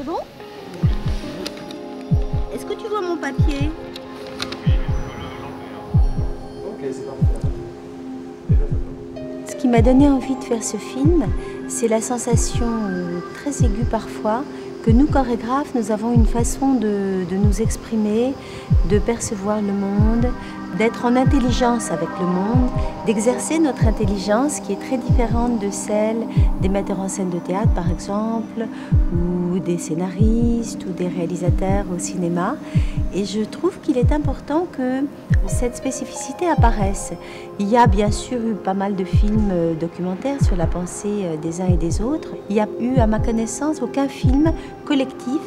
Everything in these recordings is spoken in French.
C'est bon? Est-ce que tu vois mon papier? Ok, c'est parfait. Ce qui m'a donné envie de faire ce film, c'est la sensation très aiguë parfois que nous, chorégraphes, nous avons une façon de nous exprimer, de percevoir le monde, d'être en intelligence avec le monde, d'exercer notre intelligence qui est très différente de celle des metteurs en scène de théâtre, par exemple, ou des scénaristes, ou des réalisateurs au cinéma. Et je trouve qu'il est important que cette spécificité apparaisse. Il y a bien sûr eu pas mal de films documentaires sur la pensée des uns et des autres. Il n'y a eu, à ma connaissance, aucun film collectif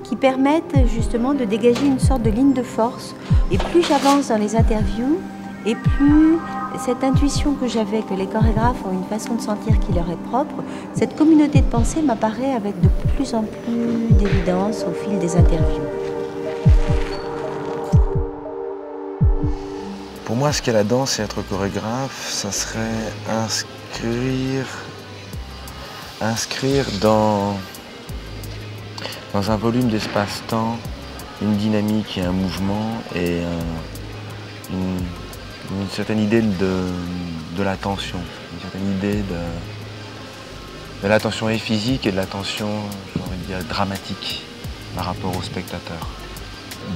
qui permette justement de dégager une sorte de ligne de force. Et plus j'avance dans les interviews, et plus cette intuition que j'avais que les chorégraphes ont une façon de sentir qui leur est propre, cette communauté de pensée m'apparaît avec de plus en plus d'évidence au fil des interviews. Pour moi, ce qu'est la danse et être chorégraphe, ça serait inscrire dans un volume d'espace-temps une dynamique et un mouvement et une certaine idée de l'attention, une certaine idée de l'attention et physique et de l'attention, j'ai envie de dire, dramatique par rapport au spectateur.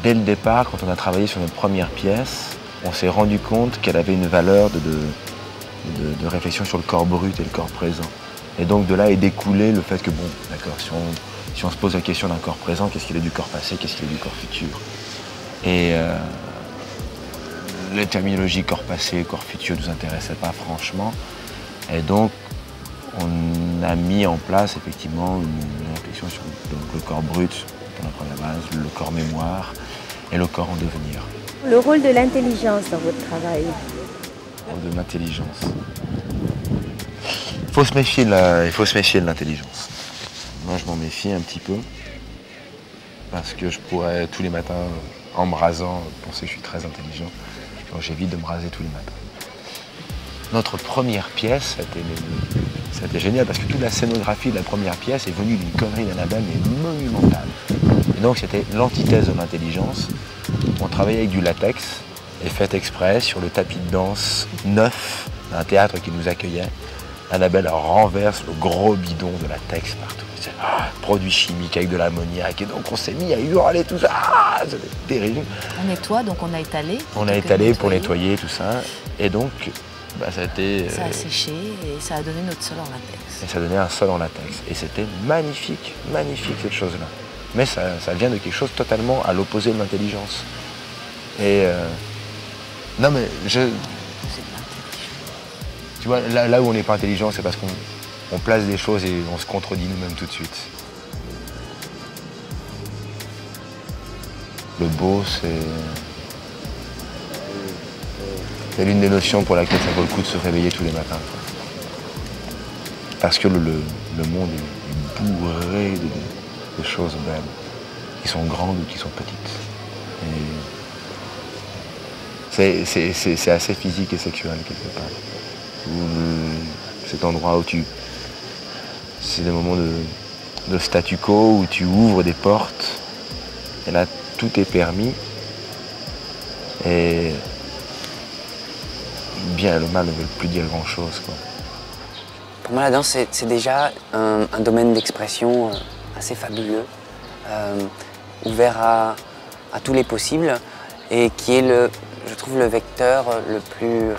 Dès le départ, quand on a travaillé sur notre première pièce, on s'est rendu compte qu'elle avait une valeur de réflexion sur le corps brut et le corps présent. Et donc de là est découlé le fait que, bon, d'accord, si on se pose la question d'un corps présent, qu'est-ce qu'il est du corps passé, qu'est-ce qu'il est du corps futur? Et les terminologies corps passé, corps futur ne nous intéressaient pas franchement. Et donc on a mis en place effectivement une réflexion sur le corps brut, pour la première base, le corps mémoire et le corps en devenir. Le rôle de l'intelligence dans votre travail? Le rôle de l'intelligence. Il faut se méfier de l'intelligence. Moi, je m'en méfie un petit peu. Parce que je pourrais, tous les matins, en me rasant, penser que je suis très intelligent. Donc j'évite de me raser tous les matins. Notre première pièce, ça a été génial parce que toute la scénographie de la première pièce est venue d'une connerie d'Annabelle, mais monumentale. Et donc c'était l'antithèse de l'intelligence. On travaillait avec du latex et fait exprès sur le tapis de danse neuf d'un théâtre qui nous accueillait. Annabelle renverse le gros bidon de latex partout. C'est produit chimique avec de l'ammoniac. Et donc on s'est mis à hurler tout ça. C'était terrible. On nettoie, donc on a étalé. On a étalé pour nettoyer tout ça. Et donc ça a été... Ça a séché et ça a donné notre sol en latex. Et ça donnait un sol en latex. Et c'était magnifique, magnifique cette chose-là. Mais ça vient de quelque chose totalement à l'opposé de l'intelligence. Et non mais tu vois, là où on n'est pas intelligent, c'est parce qu'on place des choses et on se contredit nous-mêmes tout de suite. Le beau, c'est l'une des notions pour laquelle ça vaut le coup de se réveiller tous les matins. Parce que le monde est bourré de choses belles, qui sont grandes ou qui sont petites. Et c'est assez physique et sexuel quelque part. Cet endroit où c'est des moments de statu quo où tu ouvres des portes et là tout est permis et bien et le mal ne veulent plus dire grand chose, quoi. Pour moi la danse c'est déjà un domaine d'expression assez fabuleux, ouvert à tous les possibles et qui est je trouve le vecteur le plus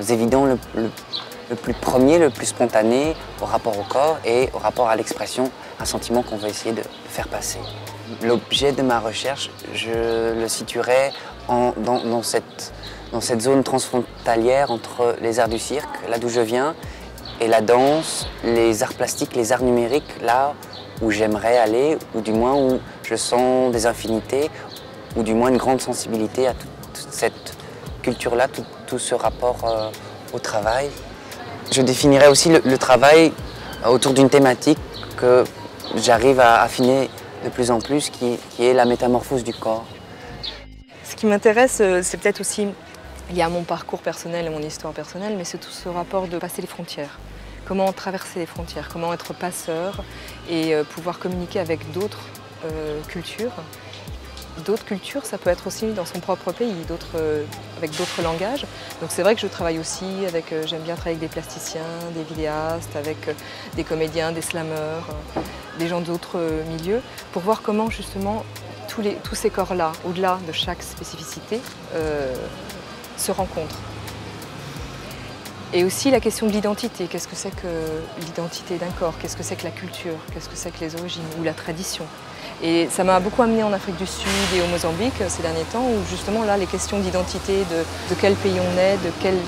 évident, le plus premier, le plus spontané au rapport au corps et au rapport à l'expression, un sentiment qu'on va essayer de faire passer. L'objet de ma recherche, je le situerais dans cette zone transfrontalière entre les arts du cirque, là d'où je viens, et la danse, les arts plastiques, les arts numériques, là où j'aimerais aller, ou du moins où je sens des infinités, ou du moins une grande sensibilité à toute cette culture-là, tout ce rapport au travail. Je définirais aussi le travail autour d'une thématique que j'arrive à affiner de plus en plus, qui est la métamorphose du corps. Ce qui m'intéresse, c'est peut-être aussi lié à mon parcours personnel et mon histoire personnelle, mais c'est tout ce rapport de passer les frontières. comment traverser les frontières, comment être passeur et pouvoir communiquer avec d'autres cultures. D'autres cultures, ça peut être aussi dans son propre pays, avec d'autres langages. Donc c'est vrai que je travaille aussi avec, j'aime bien travailler avec des plasticiens, des vidéastes, avec des comédiens, des slameurs, des gens d'autres milieux, pour voir comment justement tous ces corps-là, au-delà de chaque spécificité, se rencontrent. Et aussi la question de l'identité. Qu'est-ce que c'est que l'identité d'un corps? Qu'est-ce que c'est que la culture? Qu'est-ce que c'est que les origines ou la tradition? Et ça m'a beaucoup amené en Afrique du Sud et au Mozambique ces derniers temps, où justement là, les questions d'identité, de quel pays on est,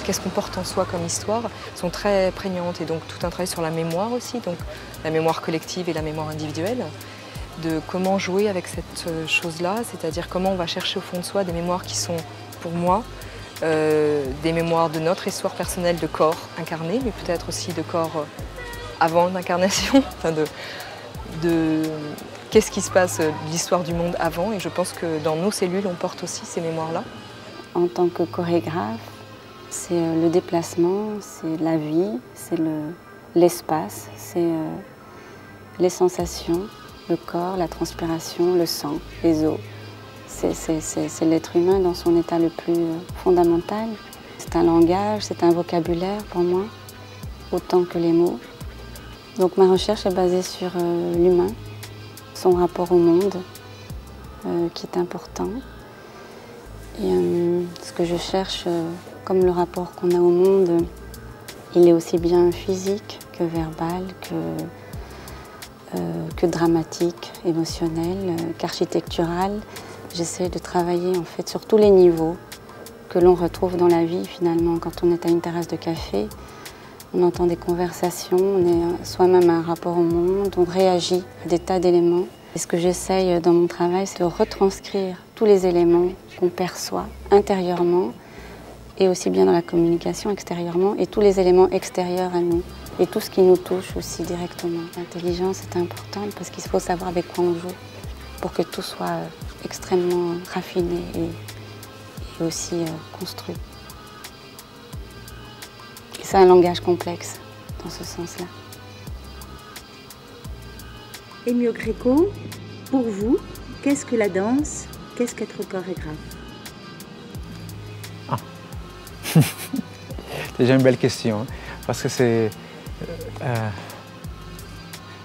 qu'est-ce qu'on porte en soi comme histoire, sont très prégnantes. Et donc tout un travail sur la mémoire aussi, donc la mémoire collective et la mémoire individuelle, de comment jouer avec cette chose-là, c'est-à-dire comment on va chercher au fond de soi des mémoires qui sont, pour moi, des mémoires de notre histoire personnelle de corps incarné, mais peut-être aussi de corps avant l'incarnation, enfin de qu'est-ce qui se passe de l'histoire du monde avant, et je pense que dans nos cellules, on porte aussi ces mémoires-là. En tant que chorégraphe, c'est le déplacement, c'est la vie, c'est l'espace, c'est les sensations, le corps, la transpiration, le sang, les os. C'est l'être humain dans son état le plus fondamental. C'est un langage, c'est un vocabulaire pour moi, autant que les mots. Donc ma recherche est basée sur l'humain, son rapport au monde, qui est important. Et ce que je cherche, comme le rapport qu'on a au monde, il est aussi bien physique que verbal, que dramatique, émotionnel, qu'architectural. J'essaie de travailler en fait sur tous les niveaux que l'on retrouve dans la vie finalement. Quand on est à une terrasse de café, on entend des conversations, on est soi-même à un rapport au monde, on réagit à des tas d'éléments. Et ce que j'essaye dans mon travail, c'est de retranscrire tous les éléments qu'on perçoit intérieurement et aussi bien dans la communication extérieurement et tous les éléments extérieurs à nous et tout ce qui nous touche aussi directement. L'intelligence est importante parce qu'il faut savoir avec quoi on joue pour que tout soit extrêmement raffiné et aussi construit. Et c'est un langage complexe dans ce sens-là. Emio Greco, pour vous, qu'est-ce que la danse? Qu'est-ce qu'être chorégraphe? C'est déjà une belle question, parce que c'est...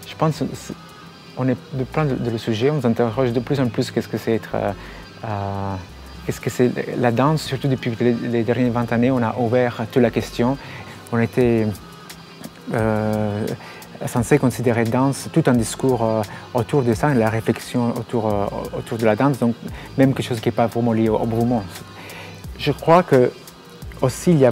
je pense on est de plein de sujet, on s'interroge de plus en plus qu'est-ce que c'est être... qu'est-ce que c'est la danse, surtout depuis les dernières 20 années, on a ouvert toute la question. On était censé considérer danse tout un discours autour de ça, la réflexion autour de la danse, donc même quelque chose qui n'est pas vraiment lié au mouvement. Je crois que aussi il y a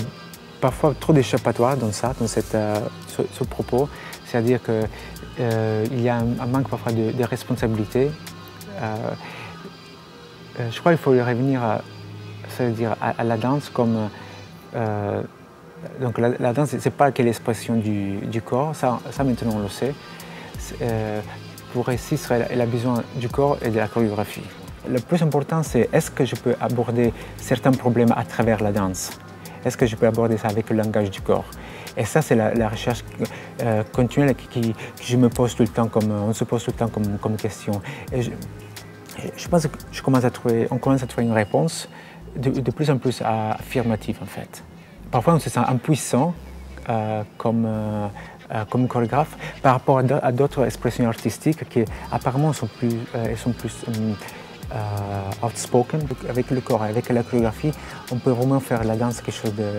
parfois trop d'échappatoire dans ça, dans ce propos, c'est-à-dire qu'il y a un manque parfois de responsabilité. Je crois qu'il faut revenir à la danse comme... donc la danse, ce n'est pas quelle expression du corps, ça maintenant on le sait. Pour réussir, elle a besoin du corps et de la chorégraphie. Le plus important, c'est est-ce que je peux aborder certains problèmes à travers la danse? Est-ce que je peux aborder ça avec le langage du corps? Et ça, c'est la recherche continuelle que je me pose tout le temps, on se pose tout le temps comme question. Et je pense qu'on commence à trouver une réponse de plus en plus affirmative, en fait. Parfois, on se sent impuissant comme chorégraphe par rapport à d'autres expressions artistiques qui apparemment sont plus outspoken. Avec le corps, avec la chorégraphie, on peut vraiment faire la danse quelque chose de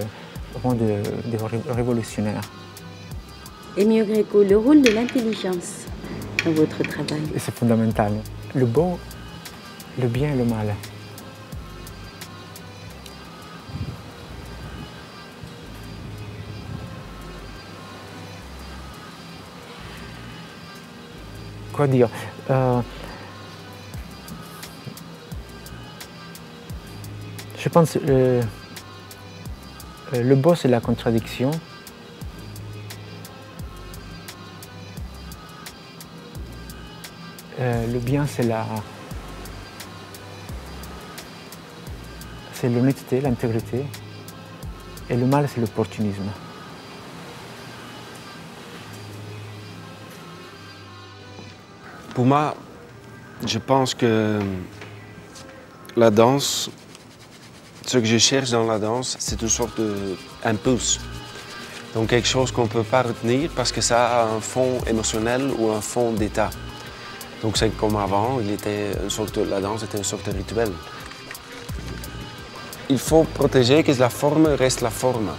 révolutionnaire. Emio Greco, le rôle de l'intelligence dans votre travail? C'est fondamental. Le bon, le bien et le mal. Quoi dire? Je pense que le beau, c'est la contradiction. Le bien, c'est l'honnêteté, l'intégrité. Et le mal, c'est l'opportunisme. Pour moi, je pense que la danse, ce que je cherche dans la danse, c'est une sorte d'impulse. Donc quelque chose qu'on ne peut pas retenir parce que ça a un fond émotionnel ou un fond d'état. Donc c'est comme avant, la danse était une sorte de rituel. Il faut protéger que la forme reste la forme.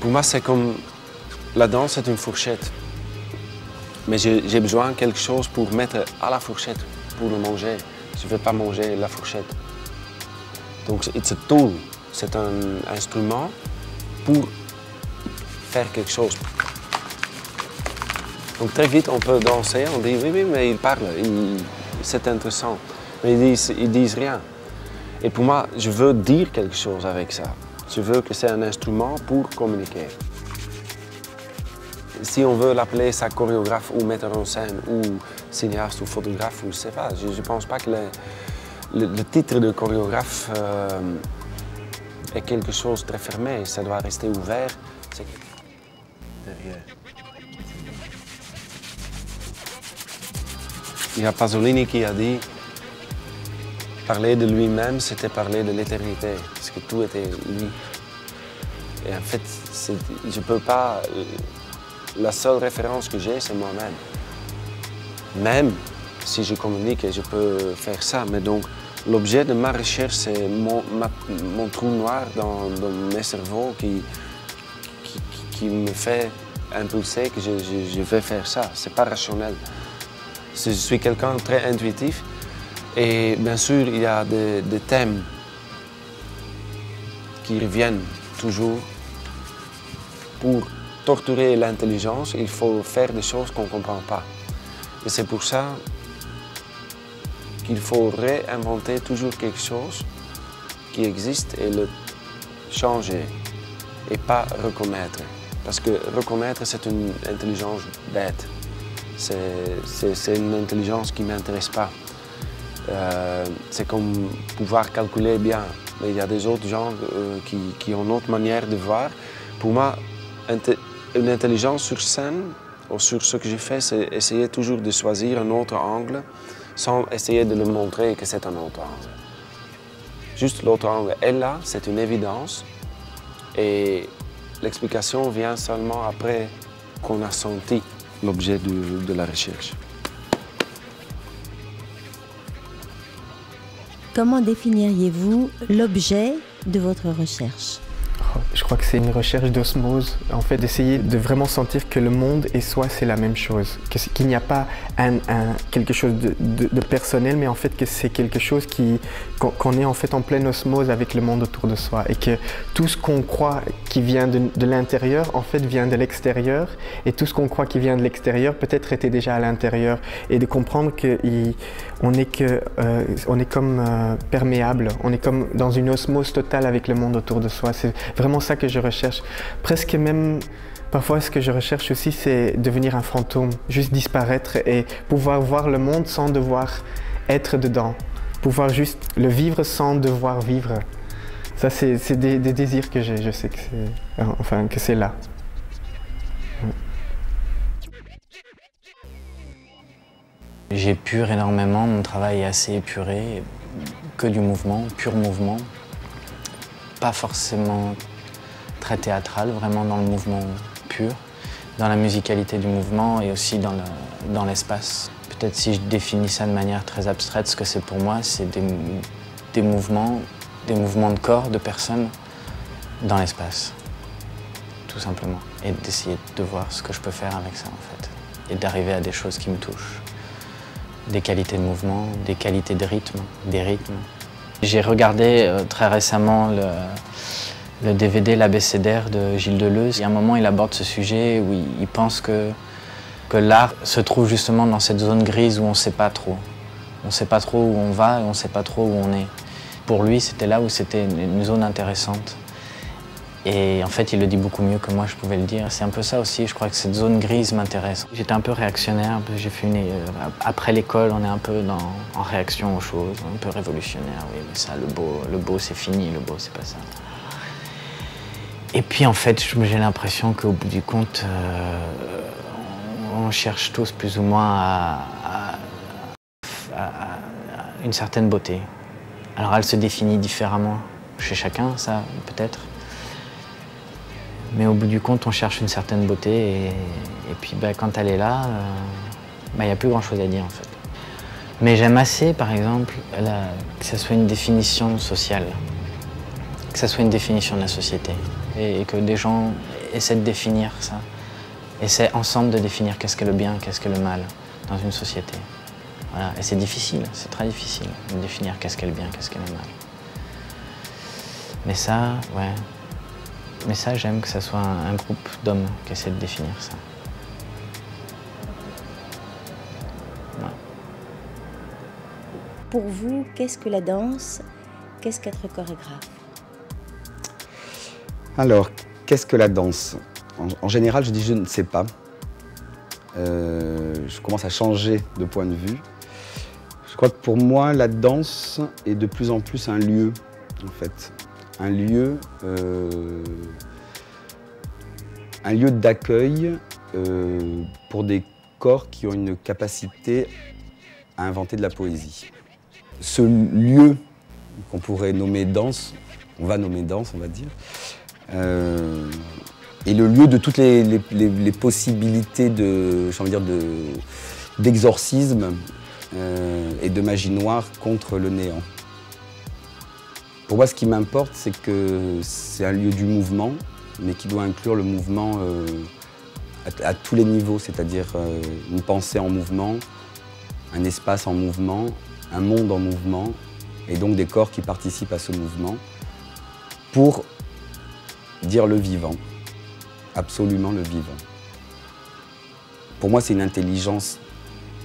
Pour moi, c'est comme la danse, c'est une fourchette. Mais j'ai besoin de quelque chose pour mettre à la fourchette, pour le manger. Je ne veux pas manger la fourchette. Donc it's a tool, c'est un instrument pour faire quelque chose. Donc très vite, on peut danser, on dit oui, mais il parle, c'est intéressant. Mais ils disent rien. Et pour moi, je veux dire quelque chose avec ça. Je veux que c'est un instrument pour communiquer. Si on veut l'appeler ça chorégraphe ou metteur en scène ou cinéaste ou photographe, ou je sais pas, je ne pense pas que le titre de chorégraphe est quelque chose de très fermé. Ça doit rester ouvert. Derrière. Il y a Pasolini qui a dit parler de lui-même, c'était parler de l'éternité, parce que tout était lui. Et en fait, je peux pas. La seule référence que j'ai, c'est moi-même. Même si je communique, je peux faire ça. Mais donc, l'objet de ma recherche, c'est mon trou noir dans mes cerveaux qui me fait impulser que je vais faire ça. C'est pas rationnel. Je suis quelqu'un de très intuitif. Et bien sûr, il y a des thèmes qui reviennent toujours. Pour torturer l'intelligence, il faut faire des choses qu'on ne comprend pas. Et c'est pour ça qu'il faut réinventer toujours quelque chose qui existe et le changer et pas reconnaître. Parce que reconnaître, c'est une intelligence bête. C'est une intelligence qui ne m'intéresse pas. C'est comme pouvoir calculer bien. Mais il y a des autres gens qui ont une autre manière de voir. Pour moi, une intelligence sur scène, ou sur ce que je fais, c'est essayer toujours de choisir un autre angle sans essayer de le montrer que c'est un autre angle. Juste l'autre angle est là, c'est une évidence. Et l'explication vient seulement après qu'on a senti l'objet de la recherche. Comment définiriez-vous l'objet de votre recherche ? Je crois que c'est une recherche d'osmose, en fait, d'essayer de vraiment sentir que le monde et soi, c'est la même chose. Qu'il n'y a pas quelque chose de personnel, mais en fait que c'est quelque chose qu'on est en fait en pleine osmose avec le monde autour de soi. Et que tout ce qu'on croit qui vient de l'intérieur, en fait, vient de l'extérieur. Et tout ce qu'on croit qui vient de l'extérieur, peut-être était déjà à l'intérieur. Et de comprendre qu'on est comme perméable, on est comme dans une osmose totale avec le monde autour de soi. C'est vraiment ça que je recherche. Presque même, parfois ce que je recherche aussi, c'est devenir un fantôme, juste disparaître et pouvoir voir le monde sans devoir être dedans. Pouvoir juste le vivre sans devoir vivre. Ça, c'est des désirs que j'ai, je sais que c'est là. J'épure énormément, mon travail est assez épuré, que du mouvement, pur mouvement. Pas forcément très théâtral, vraiment dans le mouvement pur, dans la musicalité du mouvement et aussi dans l'espace. Peut-être si je définis ça de manière très abstraite, ce que c'est pour moi, c'est des mouvements de corps, de personnes dans l'espace, tout simplement. Et d'essayer de voir ce que je peux faire avec ça, en fait. Et d'arriver à des choses qui me touchent. Des qualités de mouvement, des qualités de rythme, des rythmes. J'ai regardé très récemment le DVD L'Abécédaire de Gilles Deleuze. Il y a un moment, il aborde ce sujet où il pense que l'art se trouve justement dans cette zone grise où on ne sait pas trop. On ne sait pas trop où on va et on ne sait pas trop où on est. Pour lui, c'était là où c'était une zone intéressante. Et en fait, il le dit beaucoup mieux que moi, je pouvais le dire. C'est un peu ça aussi, je crois que cette zone grise m'intéresse. J'étais un peu réactionnaire, j'ai fait après l'école, on est un peu en réaction aux choses, un peu révolutionnaire, oui, mais ça, le beau c'est fini, le beau c'est pas ça. Et puis en fait, j'ai l'impression qu'au bout du compte, on cherche tous plus ou moins une certaine beauté. Alors elle se définit différemment chez chacun, ça peut-être. Mais au bout du compte, on cherche une certaine beauté et puis quand elle est là, il n'y a plus grand-chose à dire en fait. Mais j'aime assez, par exemple, que ça soit une définition sociale, que ça soit une définition de la société et que des gens essaient de définir ça, essaient ensemble de définir qu'est-ce que le bien, qu'est-ce que le mal dans une société. Voilà. Et c'est difficile, c'est très difficile de définir qu'est-ce qu'est le bien, qu'est-ce qu'est le mal. Mais ça, ouais. Mais ça, j'aime que ça soit un groupe d'hommes qui essaie de définir ça. Ouais. Pour vous, qu'est-ce que la danse? Qu'est-ce qu'être chorégraphe? Alors, qu'est-ce que la danse? En général, je dis je ne sais pas. Je commence à changer de point de vue. Je crois que pour moi, la danse est de plus en plus un lieu, en fait. Un lieu d'accueil pour des corps qui ont une capacité à inventer de la poésie. Ce lieu qu'on pourrait nommer danse, on va nommer danse, on va dire, est le lieu de toutes les possibilités d'exorcisme et de magie noire contre le néant. Pour moi, ce qui m'importe, c'est que c'est un lieu du mouvement, mais qui doit inclure le mouvement à tous les niveaux, c'est-à-dire une pensée en mouvement, un espace en mouvement, un monde en mouvement, et donc des corps qui participent à ce mouvement, pour dire le vivant, absolument le vivant. Pour moi, c'est une intelligence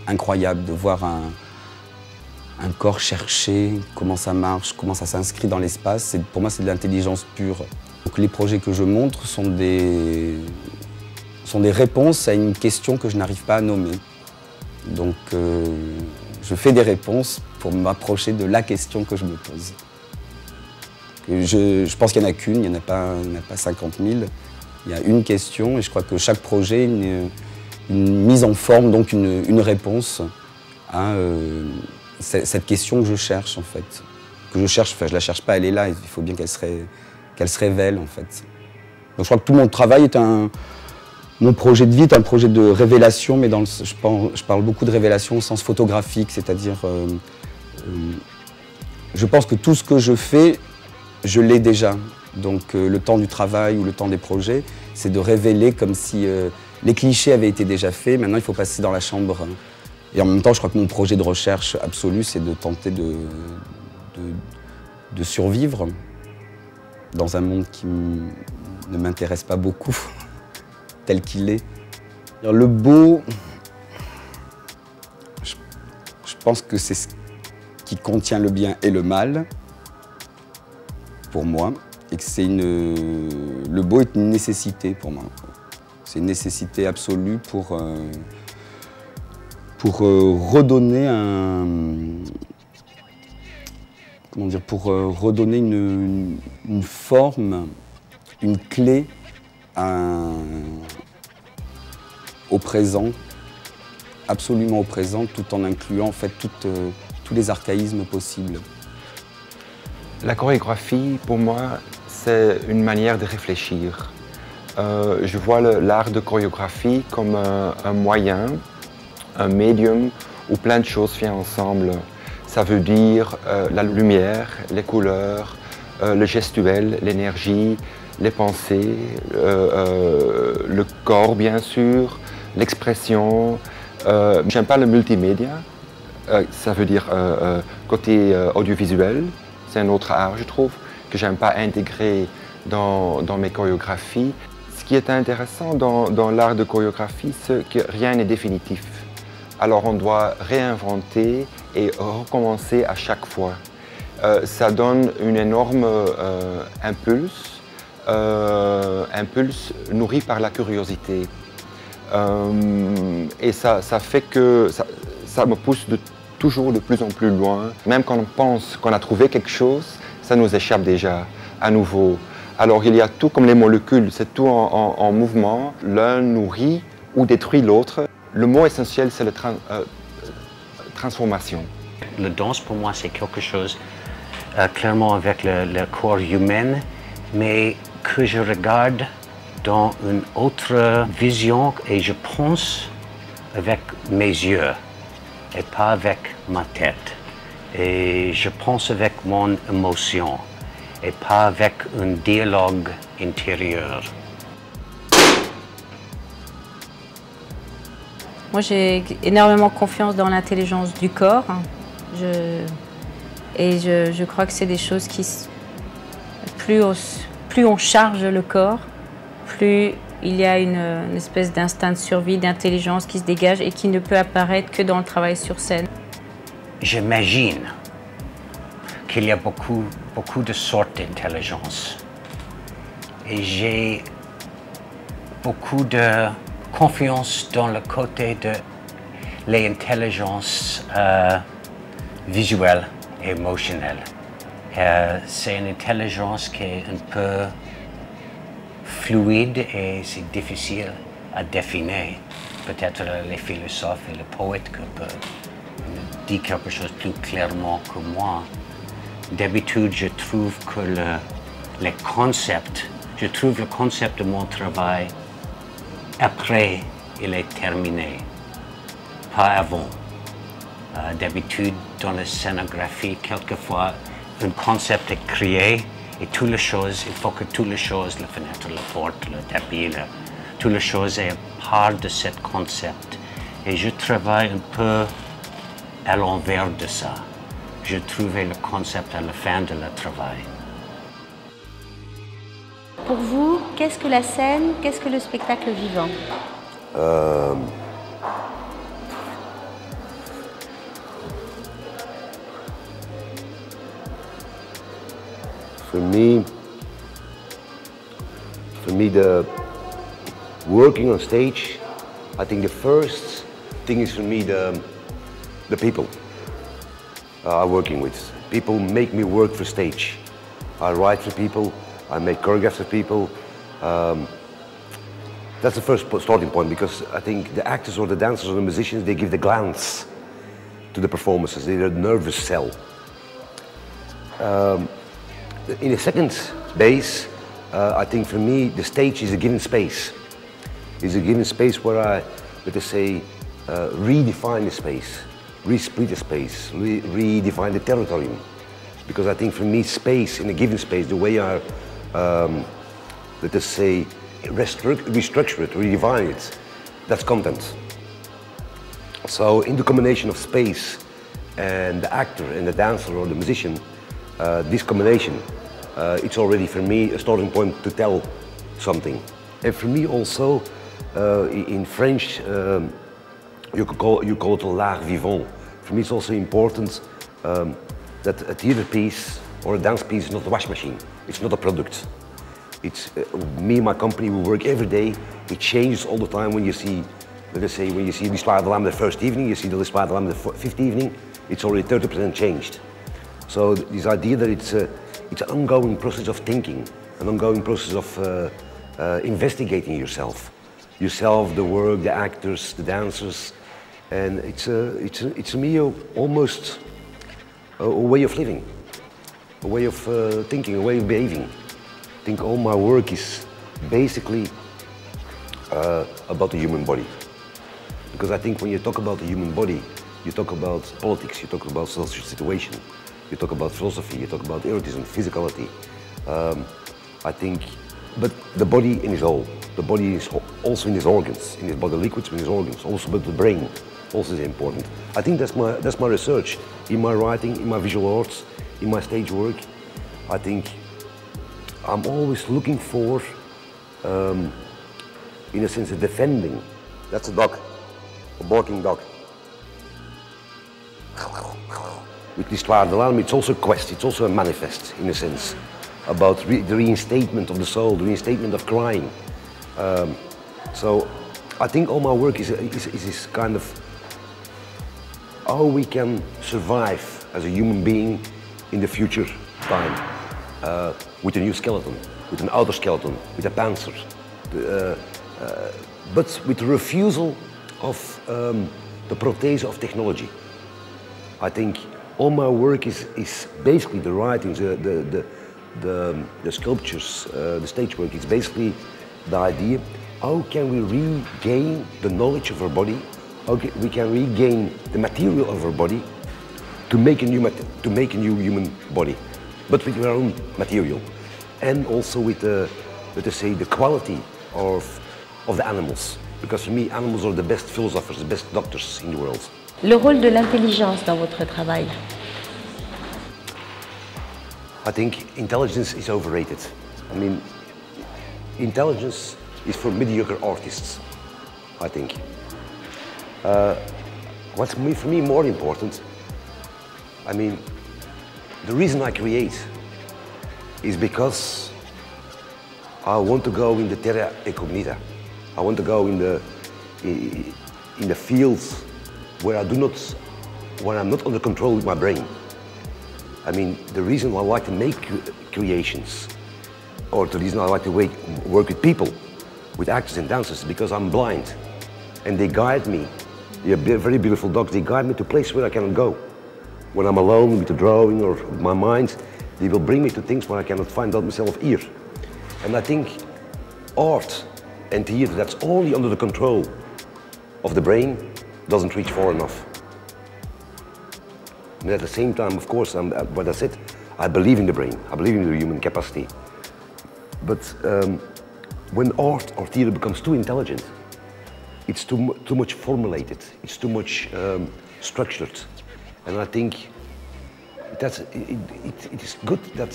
incroyable de voir un corps chercher comment ça marche, comment ça s'inscrit dans l'espace. Pour moi, c'est de l'intelligence pure. Donc, les projets que je montre sont des réponses à une question que je n'arrive pas à nommer. Donc, je fais des réponses pour m'approcher de la question que je me pose. Je pense qu'il n'y en a qu'une, il n'y en a pas 50 000. Il y a une question et je crois que chaque projet est une mise en forme, donc une réponse à cette question que je cherche en fait. Que je cherche, enfin je la cherche pas, elle est là, il faut bien qu'elle se révèle en fait. Donc je crois que tout mon travail est mon projet de vie est un projet de révélation, mais je parle beaucoup de révélation au sens photographique, c'est-à-dire je pense que tout ce que je fais, je l'ai déjà. Donc le temps du travail ou le temps des projets, c'est de révéler comme si les clichés avaient été déjà faits, maintenant il faut passer dans la chambre. Et en même temps, je crois que mon projet de recherche absolu, c'est de tenter de survivre dans un monde qui ne m'intéresse pas beaucoup, tel qu'il est. Le beau, je pense que c'est ce qui contient le bien et le mal, pour moi, et que le beau est une nécessité pour moi. C'est une nécessité absolue pour redonner redonner une forme, une clé au présent, absolument au présent, tout en incluant en fait tous les archaïsmes possibles. La chorégraphie, pour moi, c'est une manière de réfléchir. Je vois l'art de chorégraphie comme un moyen, un médium où plein de choses viennent ensemble. Ça veut dire la lumière, les couleurs, le gestuel, l'énergie, les pensées, le corps bien sûr, l'expression. J'aime pas le multimédia, ça veut dire côté audiovisuel. C'est un autre art, je trouve, que j'aime pas intégrer dans mes chorégraphies. Ce qui est intéressant dans l'art de chorégraphie, c'est que rien n'est définitif. Alors on doit réinventer et recommencer à chaque fois. Ça donne une énorme impulse nourri par la curiosité. Et ça fait que ça me pousse toujours de plus en plus loin. Même quand on pense qu'on a trouvé quelque chose, ça nous échappe déjà à nouveau. Alors il y a tout comme les molécules, c'est tout en mouvement. L'un nourrit ou détruit l'autre. Le mot essentiel, c'est la transformation. La danse, pour moi, c'est quelque chose, clairement avec le corps humain, mais que je regarde dans une autre vision et je pense avec mes yeux et pas avec ma tête. Et je pense avec mon émotion et pas avec un dialogue intérieur. Moi, j'ai énormément confiance dans l'intelligence du corps. Je crois que c'est des choses qui... Plus on charge le corps, plus il y a une espèce d'instinct de survie, d'intelligence qui se dégage et qui ne peut apparaître que dans le travail sur scène. J'imagine qu'il y a beaucoup de sortes d'intelligence. Et j'ai beaucoup de confiance dans le côté de l'intelligence visuelle et émotionnelle. C'est une intelligence qui est un peu fluide et c'est difficile à définir. Peut-être les philosophes et les poètes peuvent dire quelque chose plus clairement que moi. D'habitude, je trouve que le concept de mon travail après il est terminé, pas avant. D'habitude, dans la scénographie, quelquefois, un concept est créé et toutes les choses, il faut que toutes les choses, la fenêtre, la porte, le tapis, toutes les choses est part de ce concept. Et je travaille un peu à l'envers de ça. Je trouvais le concept à la fin de le travail. Pour vous, qu'est-ce que la scène, qu'est-ce que le spectacle vivant? For me, the working on stage, I think the first thing is for me the people I'm working with. People make me work for stage. I write for people, I make choreographs for people. That's the first starting point, because I think the actors or the dancers or the musicians, they give the glance to the performances. They're a nervous cell. In the second base, I think for me, the stage is a given space. It's a given space where I, let us say, redefine the space, re-split the space, redefine the territory. Because I think for me, space, in a given space, the way I, let us say, restructure it, redefine it, that's content. So in the combination of space and the actor and the dancer or the musician, this combination, it's already for me a starting point to tell something. And for me also, in French, you call it l'art vivant. For me it's also important that a theater piece or a dance piece is not a wash machine. It's not a product. It's me and my company, we work every day. It changes all the time. When you see, let us say, when you see L'Histoire de l'Âme the first evening, you see the L'Histoire de l'Âme the fifth evening, it's already 30% changed. So this idea that it's an ongoing process of thinking, an ongoing process of investigating yourself, the work, the actors, the dancers, and it's a me almost a way of living, a way of thinking, a way of behaving. I think all my work is basically about the human body, because I think when you talk about the human body, you talk about politics, you talk about social situation. You talk about philosophy, you talk about erotism, physicality. I think, but the body in its whole. The body is also in its organs, in its body liquids, in its organs. Also, but the brain also is important. I think that's my research in my writing, in my visual arts, in my stage work. I think I'm always looking for, in a sense, a defending. That's a dog, a barking dog. With L'Histoire de l'Âme, it's also a quest, it's also a manifest, in a sense, about the reinstatement of the soul, the reinstatement of crying. So I think all my work is this kind of how we can survive as a human being in the future time, with a new skeleton, with an outer skeleton, with a panzer, but with the refusal of the prothese of technology. I think all my work is basically the writings, the sculptures, the stage work. It's basically the idea, how can we regain the knowledge of our body, how we can regain the material of our body to make a new human body, but with our own material. And also with the quality of the animals. Because for me, animals are the best philosophers, the best doctors in the world. Le rôle de l'intelligence dans votre travail? I think intelligence is overrated. I mean, intelligence is for mediocre artists, I think. What's for me more important, I mean, the reason I create is because I want to go in the terra incognita. I want to go in the fields where I'm not under control with my brain. I mean, the reason I like to make creations, or the reason I like to work with people, with actors and dancers, is because I'm blind. And they guide me. They're very beautiful dogs. They guide me to places where I cannot go. When I'm alone with the drawing or with my mind, they will bring me to things where I cannot find out myself here. And I think art and theater that's only under the control of the brain doesn't reach far enough. And at the same time, of course, what I said, I believe in the brain, I believe in the human capacity. But when art or theater becomes too intelligent, it's too much formulated, it's too much structured. And I think it is good that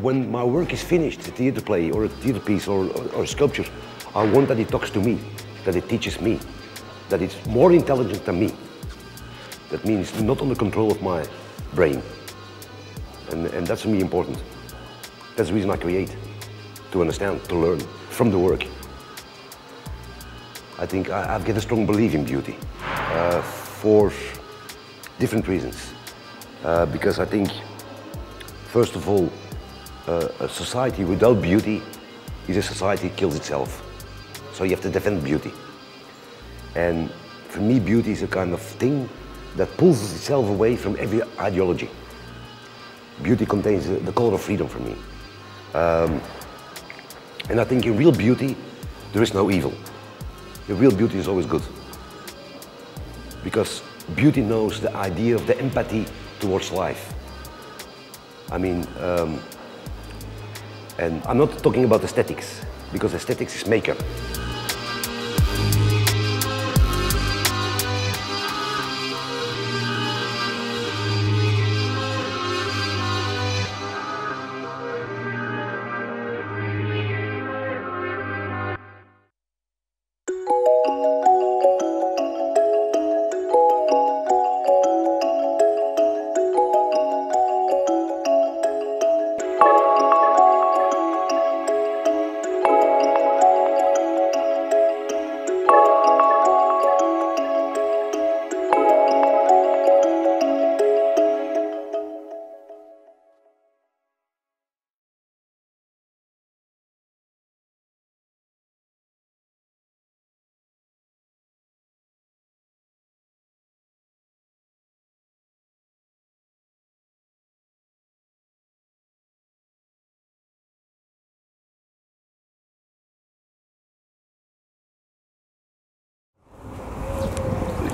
when my work is finished, a theater play or a theater piece or a sculpture, I want that it talks to me, that it teaches me, that it's more intelligent than me. That means not under control of my brain. And that's for me important. That's the reason I create, to understand, to learn from the work. I think I've got a strong belief in beauty for different reasons. Because I think, first of all, a society without beauty is a society that kills itself. So you have to defend beauty. And for me, beauty is a kind of thing that pulls itself away from every ideology. Beauty contains the color of freedom for me. And I think in real beauty, there is no evil. The real beauty is always good. Because beauty knows the idea of the empathy towards life. I mean, and I'm not talking about aesthetics, because aesthetics is makeup.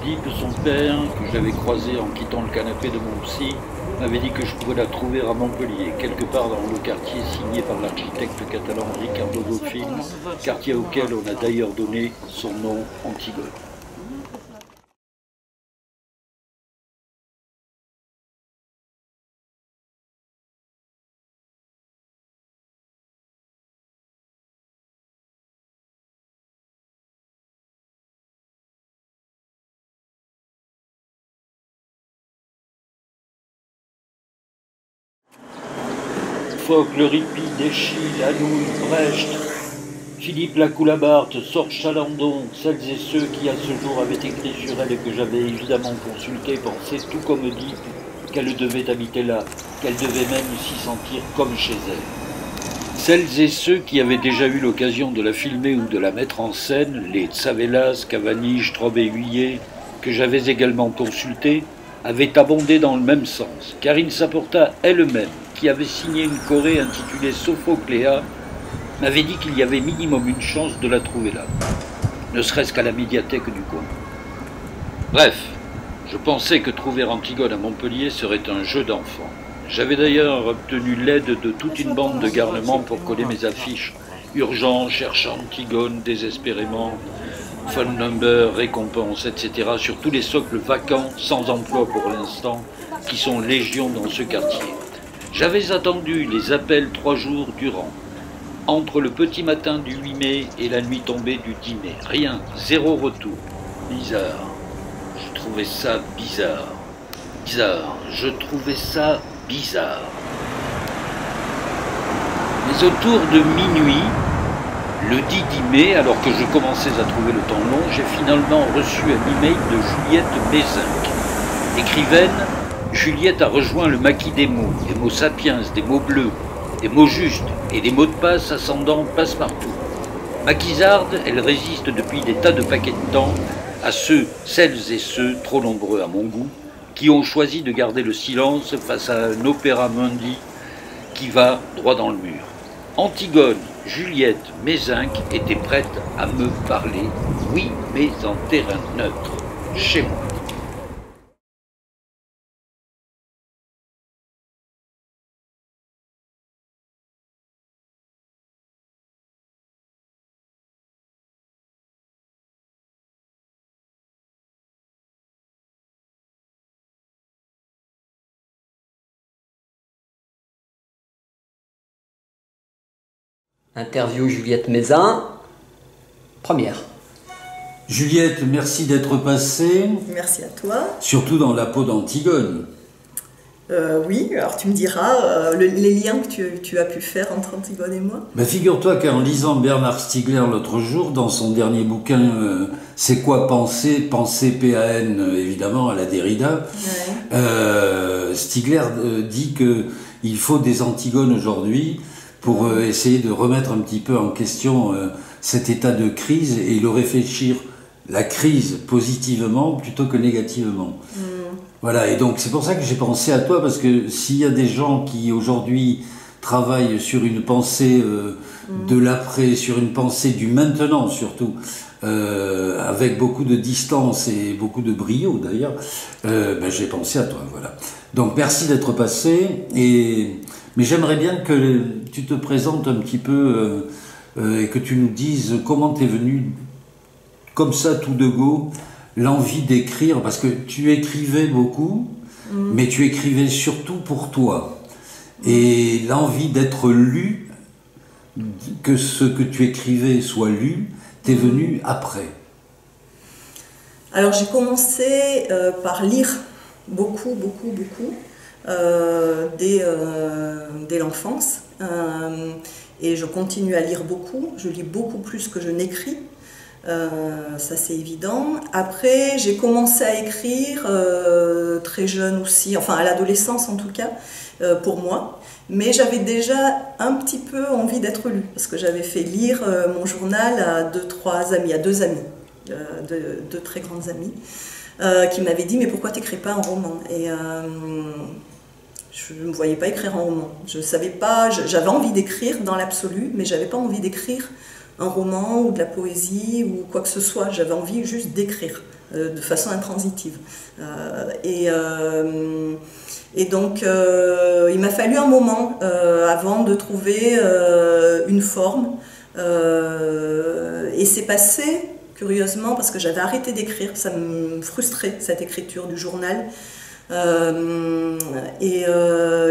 Dit que son père, que j'avais croisé en quittant le canapé de mon psy, m'avait dit que je pourrais la trouver à Montpellier, quelque part dans le quartier signé par l'architecte catalan Ricardo Bofill, quartier auquel on a d'ailleurs donné son nom Antigone. Fogg, le Ripi, Deschy, Lanouille, Brecht, Philippe Lacoulabarte, Sorge Chalandon, celles et ceux qui à ce jour avaient écrit sur elle et que j'avais évidemment consulté, pensaient tout comme dit qu'elle devait habiter là, qu'elle devait même s'y sentir comme chez elle. Celles et ceux qui avaient déjà eu l'occasion de la filmer ou de la mettre en scène, les Tsavelas, Cavani, Straub et Huillet, que j'avais également consultés, avait abondé dans le même sens. Karine Saporta elle-même, qui avait signé une choré intitulée Sophocléa, m'avait dit qu'il y avait minimum une chance de la trouver là, ne serait-ce qu'à la médiathèque du coin. Bref, je pensais que trouver Antigone à Montpellier serait un jeu d'enfant. J'avais d'ailleurs obtenu l'aide de toute une bande de garnements pour coller mes affiches. Urgent, cherche Antigone, désespérément, phone number, récompense, etc. sur tous les socles vacants, sans emploi pour l'instant, qui sont légion dans ce quartier. J'avais attendu les appels 3 jours durant, entre le petit matin du 8 mai et la nuit tombée du 10 mai. Rien, zéro retour. Bizarre. Je trouvais ça bizarre. Bizarre. Je trouvais ça bizarre. Mais autour de minuit, le 10 mai, alors que je commençais à trouver le temps long, j'ai finalement reçu un email de Juliette Mézinc. Écrivaine, Juliette a rejoint le maquis des mots sapiens, des mots bleus, des mots justes et des mots de passe ascendant passe-partout. Maquisarde, elle résiste depuis des tas de paquets de temps à celles et ceux, trop nombreux à mon goût, qui ont choisi de garder le silence face à un opéra mundi qui va droit dans le mur. Antigone, Juliette, Mézinc étaient prêtes à me parler, oui, mais en terrain neutre, chez moi. Interview Juliette Mézinc, première. Juliette, merci d'être passée. Merci à toi. Surtout dans la peau d'Antigone. Oui, alors tu me diras les liens que tu as pu faire entre Antigone et moi. Ben, figure-toi qu'en lisant Bernard Stiegler l'autre jour, dans son dernier bouquin C'est quoi penser, penser PAN évidemment à la Derrida, ouais. Stiegler dit qu'il faut des Antigones aujourd'hui pour essayer de remettre un petit peu en question cet état de crise et le réfléchir la crise positivement plutôt que négativement. Voilà, et donc c'est pour ça que j'ai pensé à toi, parce que s'il y a des gens qui aujourd'hui travaillent sur une pensée de l'après, sur une pensée du maintenant surtout, avec beaucoup de distance et beaucoup de brio d'ailleurs, ben, j'ai pensé à toi, voilà. Donc merci d'être passé, mais j'aimerais bien que tu te présentes un petit peu et que tu nous dises comment t'es venu comme ça tout de go l'envie d'écrire, parce que tu écrivais beaucoup, mais tu écrivais surtout pour toi. Et l'envie d'être lu, que ce que tu écrivais soit lu, t'es venu après. Alors j'ai commencé par lire beaucoup, dès l'enfance. Et je continue à lire beaucoup. Je lis beaucoup plus que je n'écris. Ça c'est évident. Après j'ai commencé à écrire très jeune aussi, enfin à l'adolescence en tout cas, pour moi, mais j'avais déjà un petit peu envie d'être lue, parce que j'avais fait lire mon journal à deux amis, deux très grandes amies, qui m'avaient dit mais pourquoi t'écris pas un roman, et je ne me voyais pas écrire un roman. Je savais pas, j'avais envie d'écrire dans l'absolu, mais j'avais pas envie d'écrire un roman ou de la poésie ou quoi que ce soit. J'avais envie juste d'écrire de façon intransitive. Et donc il m'a fallu un moment avant de trouver une forme. Et c'est passé curieusement parce que j'avais arrêté d'écrire, ça me frustrait cette écriture du journal. Je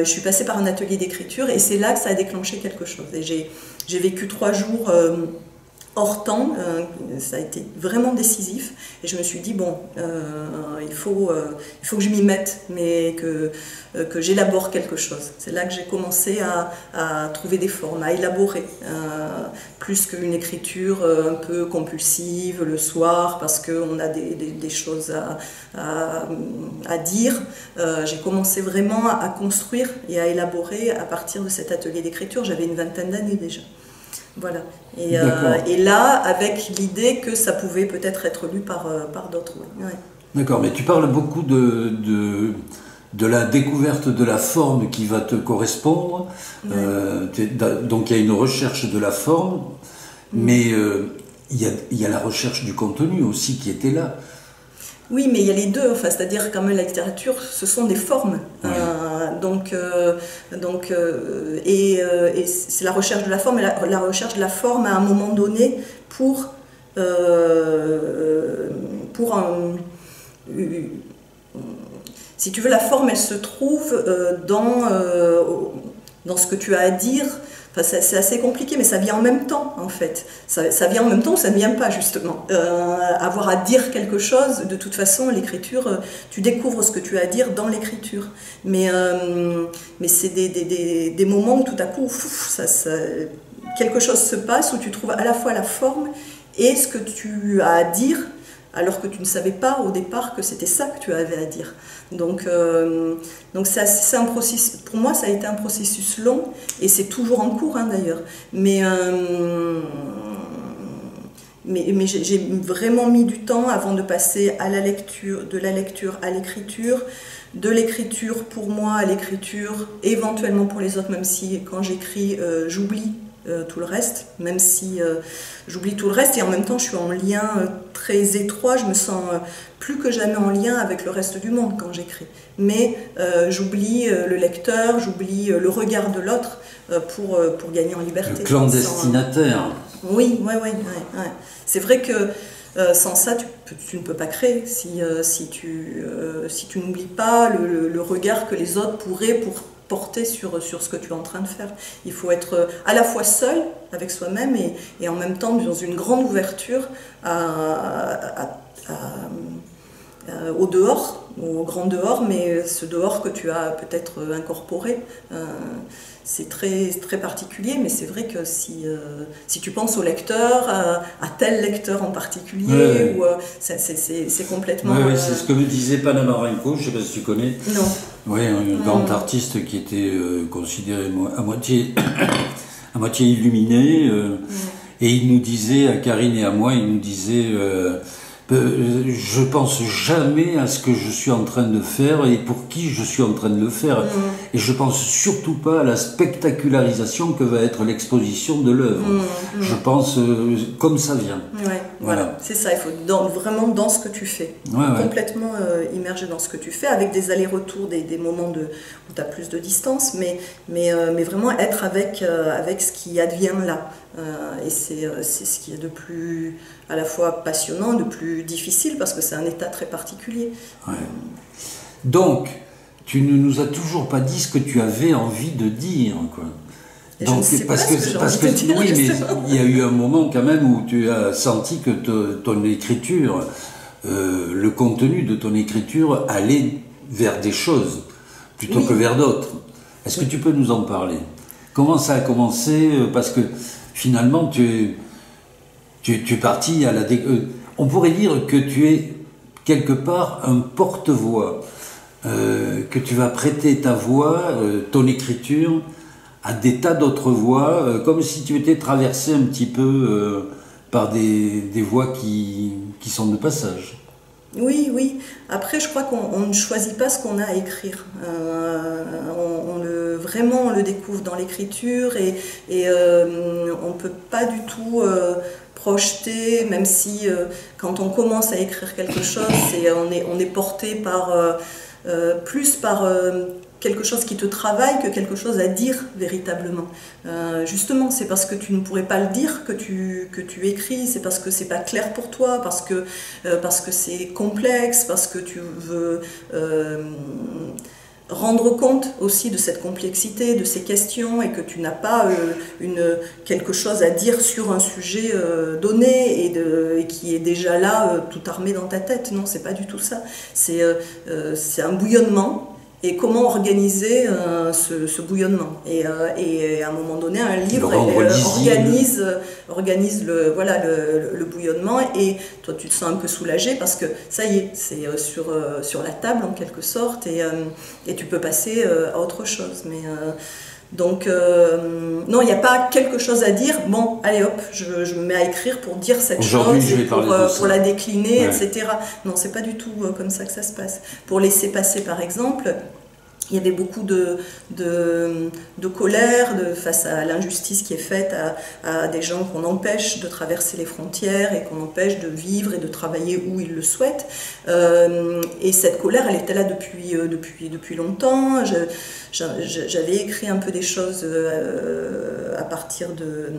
suis passée par un atelier d'écriture et c'est là que ça a déclenché quelque chose. Et j'ai vécu 3 jours hors temps, ça a été vraiment décisif, et je me suis dit bon, il faut que je m'y mette, mais que j'élabore quelque chose. C'est là que j'ai commencé à trouver des formes, à élaborer, plus qu'une écriture un peu compulsive le soir parce qu'on a des choses à dire. J'ai commencé vraiment à construire et à élaborer à partir de cet atelier d'écriture. J'avais une 20aine d'années déjà. Voilà. Et là, avec l'idée que ça pouvait peut-être être lu par d'autres. Ouais. D'accord, mais tu parles beaucoup de la découverte de la forme qui va te correspondre. Donc il y a une recherche de la forme, mais il y a la recherche du contenu aussi qui était là. Oui, mais il y a les deux, enfin, c'est-à-dire quand même la littérature, ce sont des formes. Ouais. Et c'est la recherche de la forme, et la recherche de la forme à un moment donné pour si tu veux, la forme, elle se trouve dans ce que tu as à dire. Enfin, c'est assez compliqué, mais ça vient en même temps, en fait. Ça vient en même temps ou ça ne vient pas, justement. Avoir à dire quelque chose, de toute façon, l'écriture, tu découvres ce que tu as à dire dans l'écriture. Mais c'est des moments où tout à coup, quelque chose se passe, où tu trouves à la fois la forme et ce que tu as à dire, alors que tu ne savais pas au départ que c'était ça que tu avais à dire. Donc c'est un processus, pour moi ça a été un processus long, et c'est toujours en cours d'ailleurs. Mais j'ai vraiment mis du temps avant de passer à la lecture, de la lecture à l'écriture, de l'écriture pour moi à l'écriture, éventuellement pour les autres, même si quand j'écris j'oublie tout le reste, même si j'oublie tout le reste, et en même temps je suis en lien très étroit, je me sens plus que jamais en lien avec le reste du monde quand j'écris. Mais j'oublie le lecteur, j'oublie le regard de l'autre pour gagner en liberté. Le clandestinataire. Oui. C'est vrai que sans ça, tu ne peux pas créer. Si tu n'oublies pas le regard que les autres pourraient porter sur ce que tu es en train de faire. Il faut être à la fois seul avec soi-même et en même temps dans une grande ouverture au dehors, au grand dehors, mais ce dehors que tu as peut-être incorporé. C'est très, très particulier, mais c'est vrai que si tu penses au lecteur, à tel lecteur en particulier, c'est complètement... Oui, c'est ce que me disait Panamarenko, je ne sais pas si tu connais. Non. Oui, un grand artiste qui était considéré à moitié illuminé, et il nous disait, à Karine et à moi, il nous disait... je pense jamais à ce que je suis en train de faire et pour qui je suis en train de le faire. Et je pense surtout pas à la spectacularisation que va être l'exposition de l'œuvre. Je pense comme ça vient. Voilà. C'est ça, il faut vraiment dans ce que tu fais. Complètement immergé dans ce que tu fais, avec des allers-retours, des moments où tu as plus de distance, mais vraiment être avec ce qui advient là. Et c'est ce qui est de plus à la fois passionnant, de plus difficile, parce que c'est un état très particulier. Donc, tu ne nous as toujours pas dit ce que tu avais envie de dire, quoi. Donc, parce que oui, mais il y a eu un moment quand même où tu as senti que ton écriture, le contenu de ton écriture allait vers des choses plutôt que vers d'autres. Est-ce que tu peux nous en parler? Comment ça a commencé? Parce que finalement, tu es parti à la... on pourrait dire que tu es quelque part un porte-voix, que tu vas prêter ta voix, ton écriture, à des tas d'autres voix, comme si tu étais traversé un petit peu par des voix qui sont de passage. Oui. Après, je crois qu'on ne choisit pas ce qu'on a à écrire. Vraiment, on le découvre dans l'écriture et on ne peut pas du tout projeter, même si quand on commence à écrire quelque chose, on est porté plus par quelque chose qui te travaille que quelque chose à dire véritablement. Justement, c'est parce que tu ne pourrais pas le dire que tu écris, c'est parce que c'est pas clair pour toi, parce que c'est complexe, parce que tu veux rendre compte aussi de cette complexité, de ces questions, et que tu n'as pas quelque chose à dire sur un sujet donné et qui est déjà là, tout armé dans ta tête. Non, c'est pas du tout ça. C'est un bouillonnement. Et comment organiser ce bouillonnement. Et à un moment donné, un livre organise le bouillonnement, et toi tu te sens un peu soulagé parce que ça y est, c'est sur la table en quelque sorte, et tu peux passer à autre chose. Donc, non, il n'y a pas quelque chose à dire, bon, allez hop, je me mets à écrire pour dire cette chose, et pour la décliner, etc. Non, c'est pas du tout comme ça que ça se passe. Pour laisser passer, par exemple, il y avait beaucoup de colère face à l'injustice qui est faite à des gens qu'on empêche de traverser les frontières et qu'on empêche de vivre et de travailler où ils le souhaitent. Et cette colère, elle était là depuis longtemps. J'avais écrit un peu des choses à partir de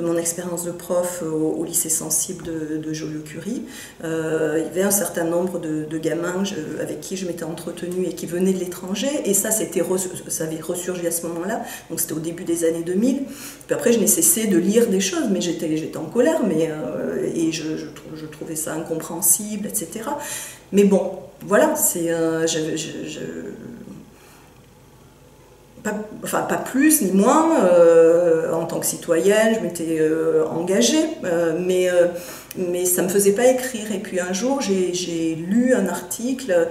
mon expérience de prof au lycée sensible de Joliot-Curie. Il y avait un certain nombre de gamins avec qui je m'étais entretenue et qui venaient de l'étranger, et ça avait ressurgi à ce moment-là, donc c'était au début des années 2000. Puis après je n'ai cessé de lire des choses, mais j'étais en colère, et je trouvais ça incompréhensible, etc. Mais bon, voilà, c'est... Pas plus ni moins, en tant que citoyenne, je m'étais engagée, mais ça ne me faisait pas écrire. Et puis un jour, j'ai lu un article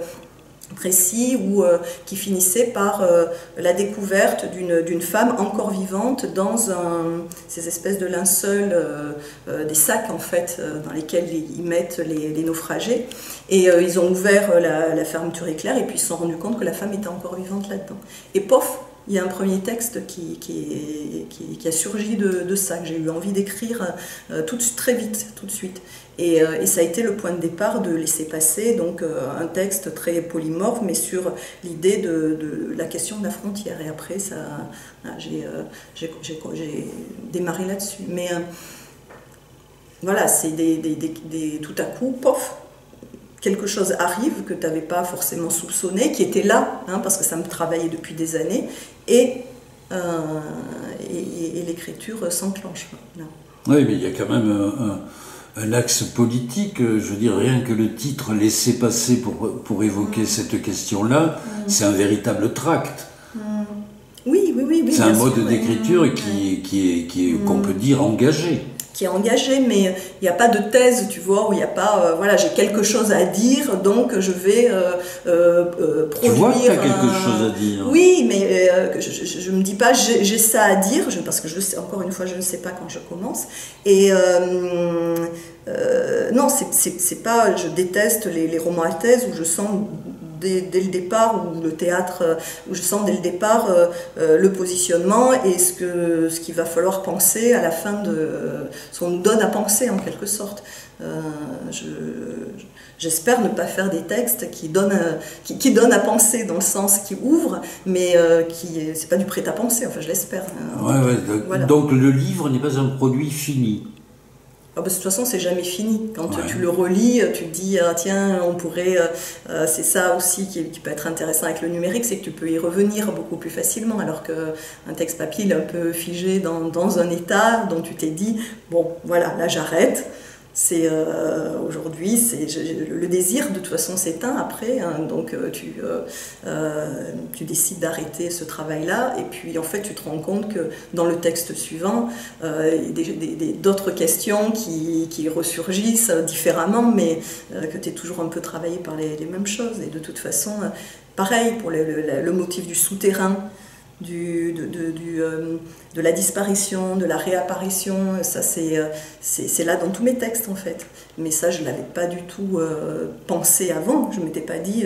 précis qui finissait par la découverte d'une femme encore vivante dans ces espèces de linceuls, des sacs en fait, dans lesquels ils mettent les naufragés. Et ils ont ouvert la fermeture éclair, et puis ils se sont rendus compte que la femme était encore vivante là-dedans. Et pof, il y a un premier texte qui a surgi de ça, que j'ai eu envie d'écrire très vite, tout de suite. Et ça a été le point de départ de Laisser passer, donc un texte très polymorphe, mais sur l'idée de la question de la frontière. Et après, j'ai démarré là-dessus. Mais voilà, c'est tout à coup, pof, quelque chose arrive que tu n'avais pas forcément soupçonné, qui était là, parce que ça me travaillait depuis des années, et l'écriture s'enclenche. Oui, mais il y a quand même un axe politique, je veux dire, rien que le titre « Laisser passer » pour évoquer cette question-là, c'est un véritable tract. Oui. C'est un mode d'écriture qu'on peut dire engagé. Qui est engagé, mais il n'y a pas de thèse, tu vois, où il n'y a pas, voilà, j'ai quelque chose à dire, donc je vais produire... Tu vois que tu as quelque chose à dire. Oui, mais je ne me dis pas j'ai ça à dire, parce que encore une fois, je ne sais pas quand je commence. Et non, c'est pas... Je déteste les romans à thèse où je sens... Dès le départ, ou le théâtre, où je sens dès le départ le positionnement et ce qu'il va falloir penser à la fin ce qu'on nous donne à penser en quelque sorte. J'espère ne pas faire des textes qui donnent à penser dans le sens qui ouvre, mais c'est pas du prêt-à-penser, enfin je l'espère. Voilà. Donc le livre n'est pas un produit fini. Ah bah, de toute façon, c'est jamais fini. Quand tu le relis, tu te dis, ah, tiens, on pourrait... c'est ça aussi qui peut être intéressant avec le numérique, c'est que tu peux y revenir beaucoup plus facilement, alors qu'un texte papier, il est un peu figé dans un état dont tu t'es dit, bon, voilà, là j'arrête. Aujourd'hui, le désir de toute façon s'éteint après, donc tu décides d'arrêter ce travail-là, et puis en fait tu te rends compte que dans le texte suivant, d'autres questions qui ressurgissent différemment, de que tu es toujours un peu travaillé par les mêmes choses, et de toute façon, pareil pour le motif du souterrain, de la disparition, de la réapparition, ça c'est là dans tous mes textes en fait. Mais ça je ne l'avais pas du tout pensé avant, je ne m'étais pas dit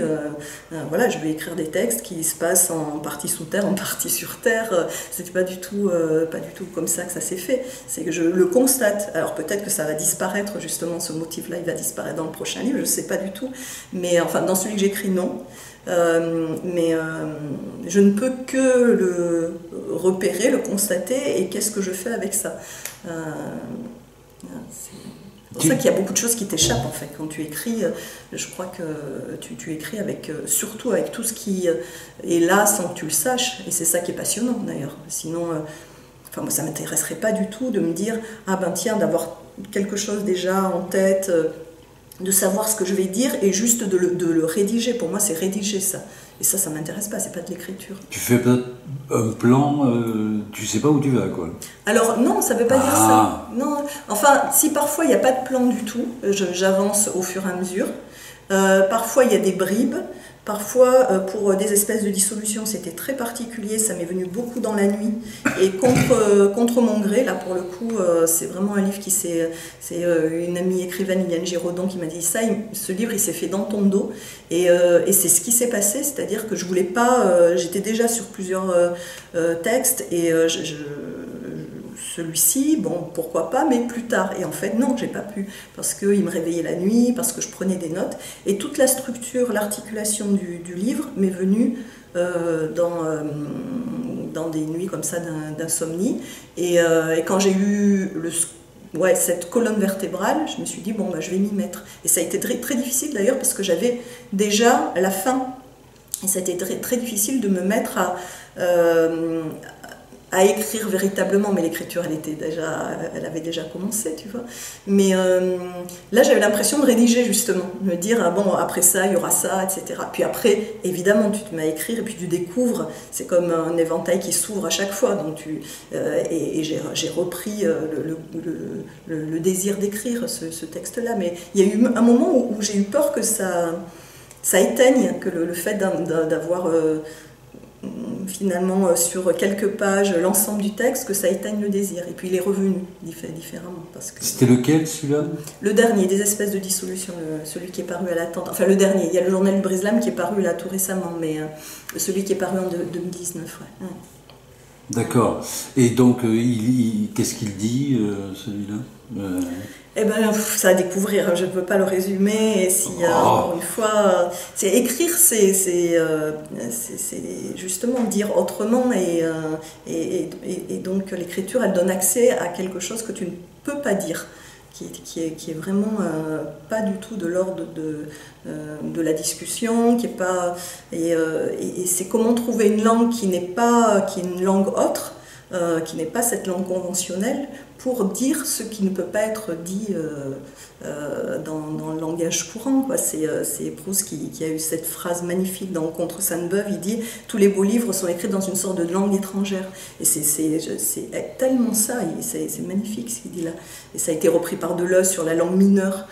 voilà, je vais écrire des textes qui se passent en partie sous terre, en partie sur terre, c'était pas du tout comme ça que ça s'est fait, c'est que je le constate. Alors peut-être que ça va disparaître justement, ce motif-là il va disparaître dans le prochain livre, je ne sais pas du tout, mais enfin dans celui que j'écris non. Je ne peux que le repérer, le constater, et qu'est-ce que je fais avec ça. C'est pour ça qu'il y a beaucoup de choses qui t'échappent en fait. Quand tu écris, je crois que tu écris surtout avec tout ce qui est là sans que tu le saches, et c'est ça qui est passionnant d'ailleurs. Sinon, moi, ça ne m'intéresserait pas du tout de me dire « Ah ben tiens, d'avoir quelque chose déjà en tête », de savoir ce que je vais dire et juste de le rédiger. Pour moi, c'est rédiger ça. Et ça ne m'intéresse pas, c'est pas de l'écriture. Tu fais pas un plan, tu sais pas où tu vas, quoi. Alors non, ça veut pas dire ça. Non. Enfin, si parfois il n'y a pas de plan du tout, j'avance au fur et à mesure. Parfois il y a des bribes. Parfois, pour des espèces de dissolution, c'était très particulier, ça m'est venu beaucoup dans la nuit. Et contre mon gré, là pour le coup, c'est vraiment un livre qui c'est une amie écrivaine, Liliane Giraudon, qui m'a dit ça, ce livre il s'est fait dans ton dos. Et c'est ce qui s'est passé, c'est-à-dire que je voulais pas, j'étais déjà sur plusieurs textes, et celui-ci, bon, pourquoi pas, mais plus tard. Et en fait, non, j'ai pas pu, parce qu'il me réveillait la nuit, parce que je prenais des notes. Et toute la structure, l'articulation du livre m'est venue dans des nuits comme ça d'insomnie. Et quand j'ai eu cette colonne vertébrale, je me suis dit, bon, bah, je vais m'y mettre. Et ça a été très, très difficile d'ailleurs, parce que j'avais déjà la fin. Et ça a été très, très difficile de me mettre à écrire véritablement, mais l'écriture elle avait déjà commencé, tu vois. Mais là j'avais l'impression de rédiger justement, de me dire ah bon après ça il y aura ça, etc. Puis après évidemment tu te mets à écrire et puis tu découvres, c'est comme un éventail qui s'ouvre à chaque fois, donc j'ai repris le désir d'écrire ce texte-là, mais il y a eu un moment où j'ai eu peur que ça éteigne, que le fait d'avoir finalement sur quelques pages l'ensemble du texte, que ça éteigne le désir. Et puis il est revenu différemment. C'était lequel celui-là? Le dernier, des espèces de dissolution, celui qui est paru à l'attente. Enfin le dernier, il y a le journal du Brise-Lames qui est paru là tout récemment, mais celui qui est paru en 2019. Ouais. D'accord. Et donc qu'est-ce qu'il dit celui-là? Eh ben, ça à découvrir, je ne peux pas le résumer. Encore une fois, écrire, c'est justement dire autrement, et donc l'écriture, elle donne accès à quelque chose que tu ne peux pas dire, qui est vraiment pas du tout de l'ordre de la discussion, qui est pas, et c'est comment trouver une langue qui est une langue autre, qui n'est pas cette langue conventionnelle, pour dire ce qui ne peut pas être dit dans le langage courant, quoi. C'est Proust qui a eu cette phrase magnifique dans Contre Sainte-Beuve, il dit « Tous les beaux livres sont écrits dans une sorte de langue étrangère ». Et c'est tellement ça, c'est magnifique ce qu'il dit là. Et ça a été repris par Deleuze sur la langue mineure.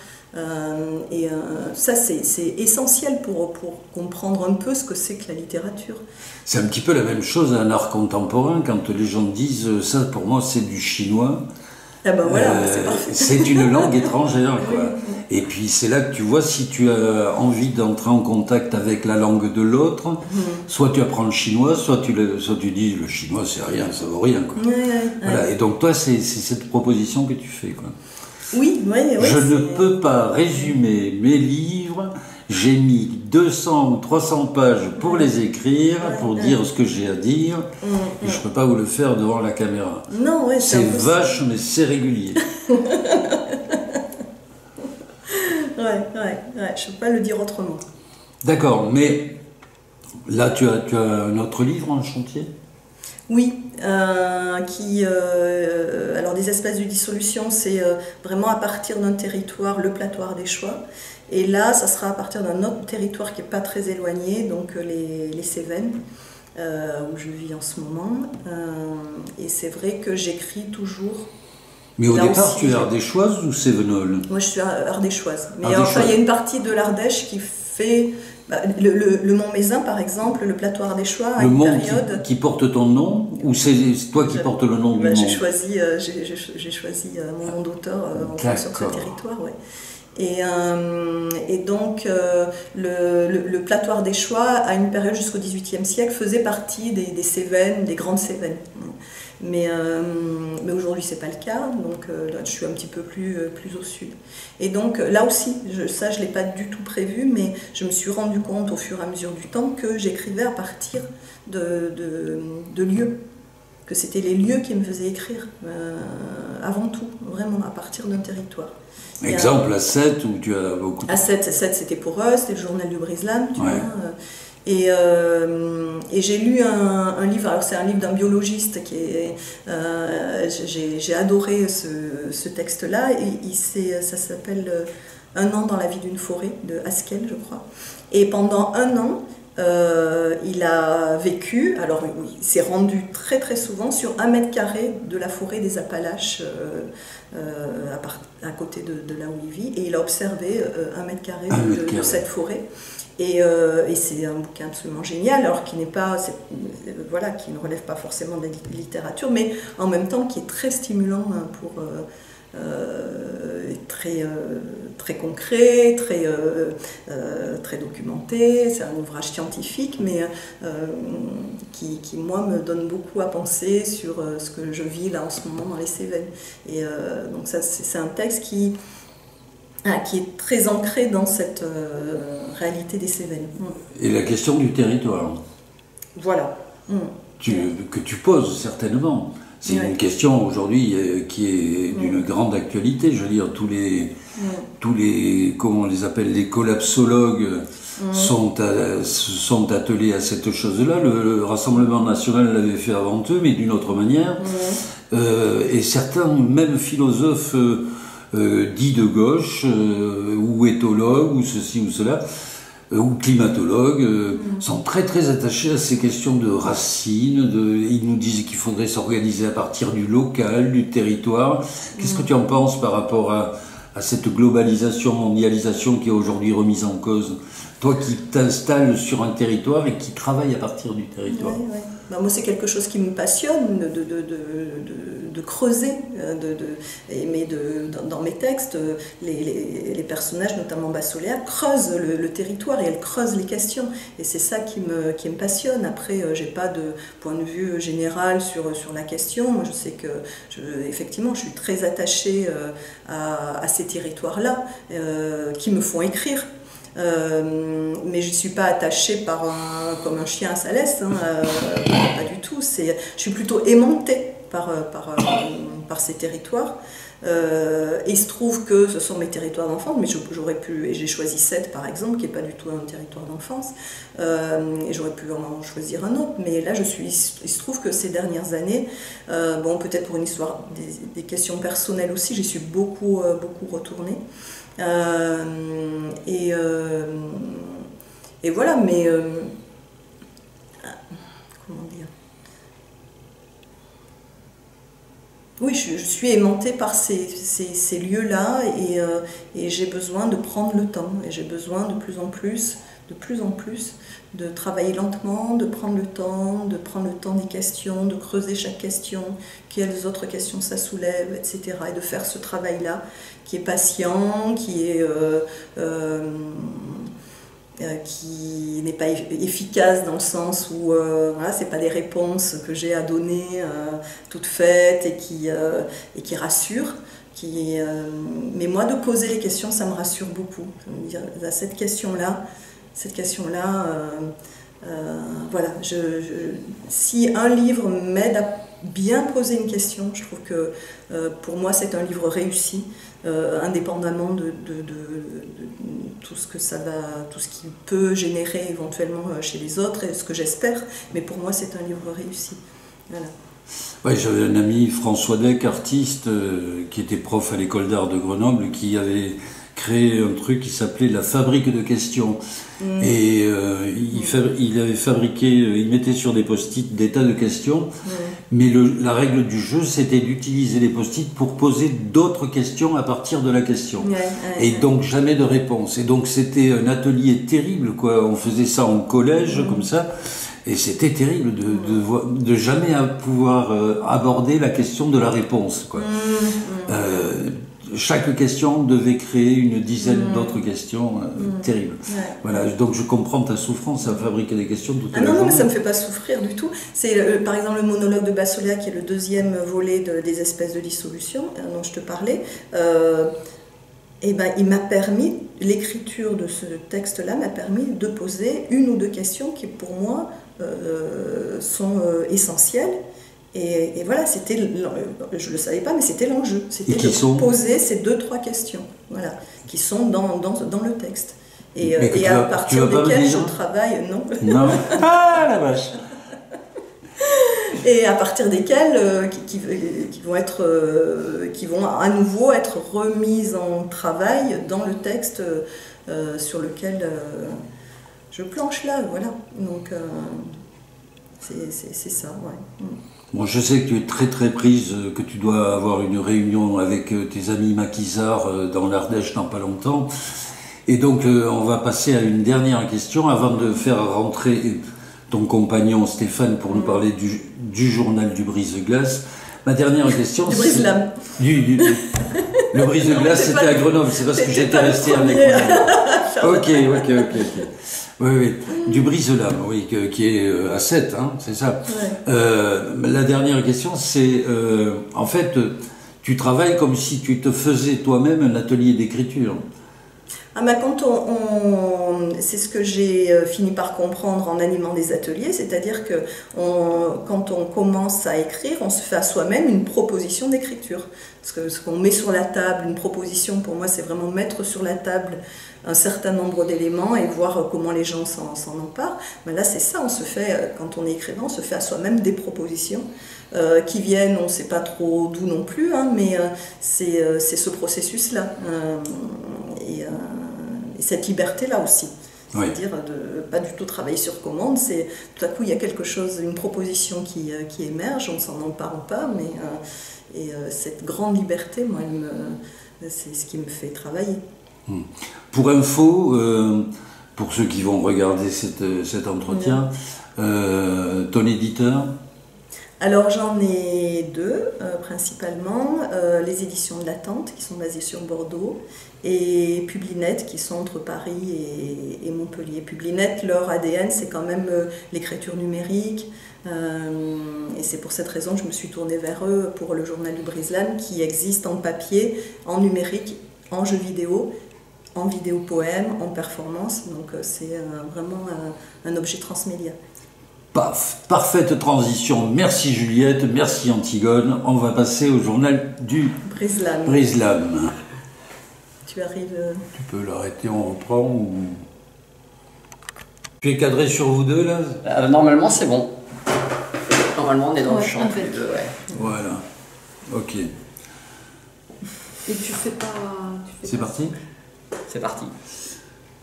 Ça, c'est essentiel pour comprendre un peu ce que c'est que la littérature. C'est un petit peu la même chose à un art contemporain, quand les gens disent « ça pour moi c'est du chinois ». Ah ben voilà, c'est parfait. C'est une langue étrangère, quoi. Et puis c'est là que tu vois si tu as envie d'entrer en contact avec la langue de l'autre, soit tu apprends le chinois, soit tu dis le chinois c'est rien, ça vaut rien, quoi. Voilà. Et donc toi c'est cette proposition que tu fais, quoi. Oui, je ne peux pas résumer mes livres, j'ai mis 200 ou 300 pages pour les écrire, pour dire ce que j'ai à dire, et je ne peux pas vous le faire devant la caméra. Non, c'est vache, mais c'est régulier. Ouais, je ne peux pas le dire autrement. D'accord, mais là tu as un autre livre en chantier? Oui, alors des espèces de dissolution, c'est vraiment à partir d'un territoire, le plateau ardéchois. Et là, ça sera à partir d'un autre territoire qui n'est pas très éloigné, donc les Cévennes, où je vis en ce moment. Et c'est vrai que j'écris toujours. Mais au départ, tu es ardéchoise ou cévenole? Moi, je suis ardéchoise. Mais enfin, il y a une partie de l'Ardèche qui fait... le Mont Mézin, par exemple, le plateau ardéchois, à une période... Le mont qui porte ton nom, ou c'est toi qui portes le nom du mont? J'ai choisi mon nom d'auteur sur ce territoire, ouais. Et donc, le plateau ardéchois, à une période jusqu'au XVIIIe siècle, faisait partie des Cévennes, des grandes Cévennes. Mais aujourd'hui, ce n'est pas le cas, donc là, je suis un petit peu plus au sud. Et donc, là aussi, je ne l'ai pas du tout prévu, mais je me suis rendu compte au fur et à mesure du temps que j'écrivais à partir de lieux, que c'était les lieux qui me faisaient écrire, avant tout, vraiment, à partir d'un territoire. Exemple, à Sète, où tu as beaucoup... À Sète, c'était pour eux, c'était le journal du Brise-Lames, tu vois. Et j'ai lu un livre, alors c'est un livre d'un biologiste j'ai adoré ce texte-là, ça s'appelle Un an dans la vie d'une forêt, de Haskell, je crois. Et pendant un an, Il a vécu, alors il s'est rendu très très souvent sur 1 mètre carré de la forêt des Appalaches à côté de là où il vit, et il a observé 1 mètre carré de cette forêt. Et c'est un bouquin absolument génial, alors qui n'est pas, voilà, qui ne relève pas forcément de la littérature, mais en même temps qui est très stimulant pour très concret, très documenté. C'est un ouvrage scientifique, mais qui moi me donne beaucoup à penser sur ce que je vis là en ce moment dans les Cévennes. Et donc ça, c'est un texte qui est très ancré dans cette réalité des Cévennes. Et la question du territoire. Voilà. Que tu poses certainement. C'est une question aujourd'hui qui est d'une grande actualité. Je veux dire, tous les comment on les appelle, les collapsologues sont attelés à cette chose-là. Le Rassemblement national l'avait fait avant eux, mais d'une autre manière. Et certains, même philosophes dits de gauche, ou éthologues, ou ceci ou cela, ou climatologues, sont très très attachés à ces questions de racines. Ils nous disent qu'il faudrait s'organiser à partir du local, du territoire. Qu'est-ce que tu en penses par rapport à cette globalisation, mondialisation qui est aujourd'hui remise en cause? Toi qui t'installes sur un territoire et qui travailles à partir du territoire. Ben, moi, c'est quelque chose qui me passionne de creuser, mais dans mes textes, les personnages, notamment Bassoléa, creusent le territoire et elles creusent les questions. Et c'est ça qui me passionne. Après, j'ai pas de point de vue général sur la question. Moi, je sais que, effectivement, je suis très attachée à ces territoires-là qui me font écrire. Mais je ne suis pas attachée comme un chien à sa laisse, pas du tout. Je suis plutôt aimantée par ces territoires. Et il se trouve que ce sont mes territoires d'enfance, mais j'aurais pu, et j'ai choisi 7 par exemple, qui n'est pas du tout un territoire d'enfance, et j'aurais pu en choisir un autre, mais là il se trouve que ces dernières années, bon, peut-être pour une histoire, des questions personnelles aussi, j'y suis beaucoup retournée. Et voilà, mais comment dire, oui, je suis aimantée par ces lieux-là, et j'ai besoin de prendre le temps, et j'ai besoin de plus en plus de travailler lentement, de prendre le temps des questions, de creuser chaque question, quelles autres questions ça soulève, etc. Et de faire ce travail-là qui est patient, qui n'est pas efficace dans le sens où voilà, c'est pas des réponses que j'ai à donner toutes faites et qui rassurent. Mais moi, de poser les questions, ça me rassure beaucoup. Cette question-là, voilà, si un livre m'aide à bien poser une question, je trouve que pour moi c'est un livre réussi, indépendamment de tout ce qu'il peut générer éventuellement chez les autres, et ce que j'espère, mais pour moi c'est un livre réussi. Voilà. Ouais, j'avais un ami, François Deck, artiste, qui était prof à l'école d'art de Grenoble, qui avait créé un truc qui s'appelait la fabrique de questions. Et il avait fabriqué, il mettait sur des post-it des tas de questions, mais la règle du jeu, c'était d'utiliser les post-it pour poser d'autres questions à partir de la question. Et donc jamais de réponse. Et donc c'était un atelier terrible, quoi. On faisait ça en collège, comme ça. Et c'était terrible de jamais pouvoir aborder la question de la réponse, quoi. Chaque question devait créer une dizaine d'autres questions terribles. Voilà, donc je comprends ta souffrance à fabriquer des questions toute la journée. Non, mais ça ne me fait pas souffrir du tout. C'est par exemple le monologue de Bassoléa, qui est le deuxième volet des espèces de dissolution dont je te parlais. Et ben, il m'a permis, l'écriture de ce texte-là m'a permis de poser une ou deux questions qui pour moi sont essentielles. Et voilà, c'était, je ne le savais pas, mais c'était l'enjeu. C'était de poser ces 2-3 questions, voilà, qui sont dans le texte. Et à partir desquelles je travaille, non. Ah la vache. Et à partir desquelles qui vont à nouveau être remises en travail dans le texte sur lequel je planche là, voilà. Donc c'est ça, ouais. Bon, je sais que tu es très très prise, que tu dois avoir une réunion avec tes amis maquisards dans l'Ardèche dans pas longtemps. Et donc on va passer à une dernière question avant de faire rentrer ton compagnon Stéphane pour nous parler du journal du brise-glace. Ma dernière question, du brise-lame. Le brise-glace, c'était à Grenoble, c'est parce que j'étais resté avec moi. Ok. Oui. Du brise-lame, oui, qui est à 7, hein, c'est ça. Ouais. La dernière question, c'est, en fait, tu travailles comme si tu te faisais toi-même un atelier d'écriture. Ah bah quand c'est ce que j'ai fini par comprendre en animant des ateliers, c'est-à-dire que quand on commence à écrire, on se fait à soi-même une proposition d'écriture. Parce que ce qu'on met sur la table, une proposition, pour moi, c'est vraiment mettre sur la table un certain nombre d'éléments et voir comment les gens s'en emparent. Mais là, c'est ça, on se fait, quand on est écrivain, on se fait à soi-même des propositions qui viennent, on ne sait pas trop d'où non plus, hein, mais c'est ce processus-là. Et cette liberté-là aussi. C'est-à-dire de pas du tout travailler sur commande, c'est tout à coup il y a quelque chose, une proposition qui émerge, on s'en empare ou pas, mais cette grande liberté, moi, c'est ce qui me fait travailler. Pour info, pour ceux qui vont regarder cet entretien, ton éditeur? Alors j'en ai deux, principalement, les éditions de l'Attente qui sont basées sur Bordeaux et Publinet qui sont entre Paris et Montpellier. Publinet, leur ADN, c'est quand même l'écriture numérique et c'est pour cette raison que je me suis tournée vers eux pour le journal du Brise-Lame qui existe en papier, en numérique, en jeu vidéo, en vidéo poème, en performance, donc c'est vraiment un objet transmédia. Paf, parfaite transition. Merci Juliette, merci Antigone. On va passer au journal du Brise-Lame. Tu arrives... Tu peux l'arrêter, on reprend ou... Tu es cadré sur vous deux là? Normalement c'est bon. Normalement on est dans le champ tous les deux, ouais. Voilà, ok. Et tu fais pas... C'est parti? C'est parti.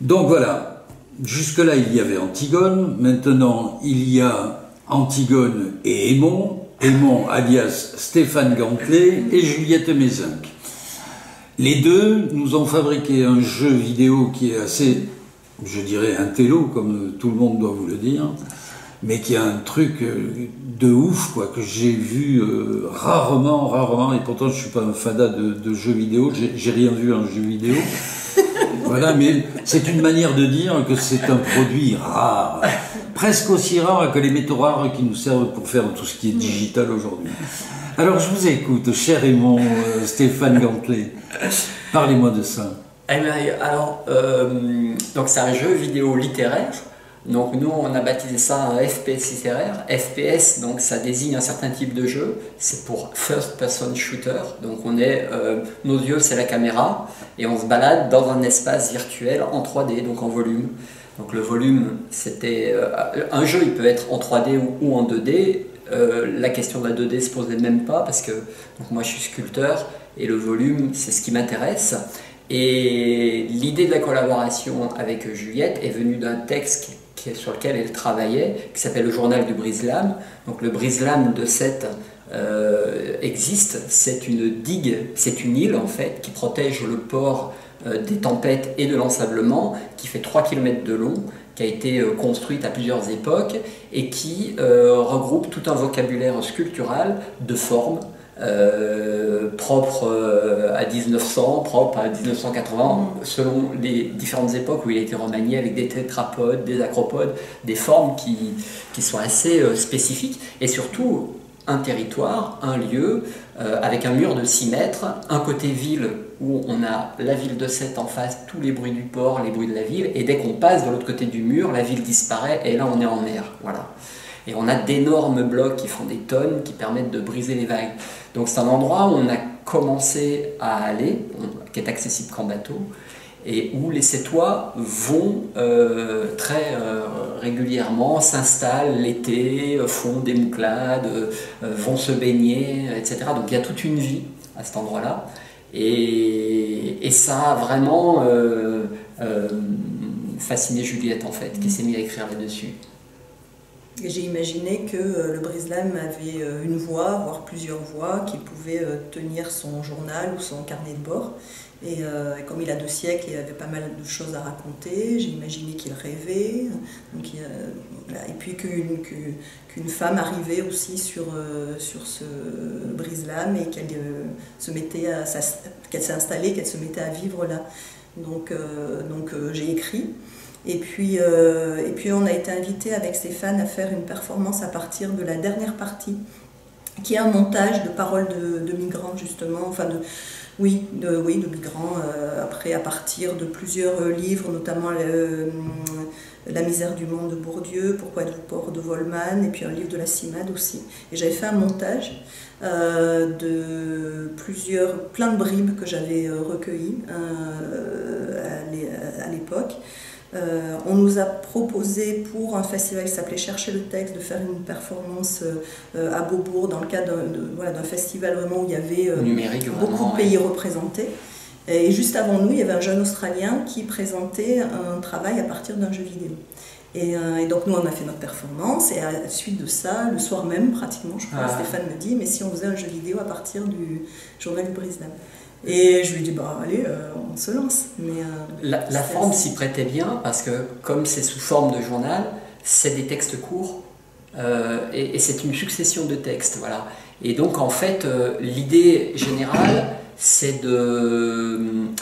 Donc voilà. Jusque-là, il y avait Antigone. Maintenant, il y a Antigone et Aymon. Aymon, alias Stéphane Gantelet et Juliette Mézinc. Les deux nous ont fabriqué un jeu vidéo qui est assez, je dirais, intello, comme tout le monde doit vous le dire, mais qui a un truc de ouf, quoi, que j'ai vu rarement, et pourtant je ne suis pas un fada de jeux vidéo, j'ai rien vu en jeu vidéo. Voilà, mais c'est une manière de dire que c'est un produit rare, presque aussi rare que les métaux rares qui nous servent pour faire tout ce qui est digital aujourd'hui. Alors je vous écoute, cher Aymon, Stéphane Gantelet, parlez-moi de ça. Alors, donc c'est un jeu vidéo littéraire. Donc nous, on a baptisé ça un FPS littéraire. FPS, donc ça désigne un certain type de jeu. C'est pour First Person Shooter. Donc on est, nos yeux, c'est la caméra, et on se balade dans un espace virtuel en 3D, donc en volume. Donc le volume, c'était un jeu, il peut être en 3D ou en 2D. La question de la 2D se posait même pas parce que donc moi je suis sculpteur et le volume, c'est ce qui m'intéresse. Et l'idée de la collaboration avec Juliette est venue d'un texte sur lequel elle travaillait, qui s'appelle le journal du Brise-Lame. Donc le Brise-Lame de Sète existe, c'est une digue, c'est une île en fait, qui protège le port des tempêtes et de l'ensablement, qui fait 3 km de long, qui a été construite à plusieurs époques et qui regroupe tout un vocabulaire sculptural de formes, propre à 1900, propre à 1980, selon les différentes époques où il a été remanié, avec des tétrapodes, des acropodes, des formes qui sont assez spécifiques, et surtout un territoire, un lieu, avec un mur de 6 mètres, un côté ville où on a la ville de Sète en face, tous les bruits du port, les bruits de la ville, et dès qu'on passe de l'autre côté du mur, la ville disparaît, et là on est en mer. Voilà. Et on a d'énormes blocs qui font des tonnes, qui permettent de briser les vagues. Donc c'est un endroit où on a commencé à aller, qui est accessible qu'en bateau, et où les Sétois vont très régulièrement, s'installent l'été, font des mouclades, vont se baigner, etc. Donc il y a toute une vie à cet endroit-là. Et ça a vraiment fasciné Juliette en fait, qui s'est mis à écrire là-dessus? Et j'ai imaginé que le Brise-Lames avait une voix, voire plusieurs voix, qu'il pouvait tenir son journal ou son carnet de bord. Et comme il a 2 siècles, il avait pas mal de choses à raconter. J'ai imaginé qu'il rêvait. Donc, voilà. Et puis qu'une femme arrivait aussi sur ce Brise-Lames et qu'elle s'est installée, qu'elle se mettait à vivre là. Donc j'ai écrit. Et puis on a été invité avec Stéphane à faire une performance à partir de la dernière partie, qui est un montage de paroles de migrants justement, enfin de migrants, après à partir de plusieurs livres, notamment La misère du monde de Bourdieu, Pourquoi êtes-vous pauvre de Volman, et puis un livre de la Cimade aussi. Et j'avais fait un montage de plein de bribes que j'avais recueillies à l'époque. On nous a proposé pour un festival qui s'appelait Chercher le texte de faire une performance à Beaubourg dans le cadre d'un festival vraiment où il y avait beaucoup de pays représentés. Et juste avant nous, il y avait un jeune Australien qui présentait un travail à partir d'un jeu vidéo. Et donc nous on a fait notre performance et à la suite de ça, le soir même pratiquement, je crois, Stéphane me dit mais si on faisait un jeu vidéo à partir du journal du Brise-Lames. Et je lui dis bah allez, on se lance. Mais la forme s'y prêtait bien parce que comme c'est sous forme de journal, c'est des textes courts et c'est une succession de textes, voilà. Et donc en fait l'idée générale c'est de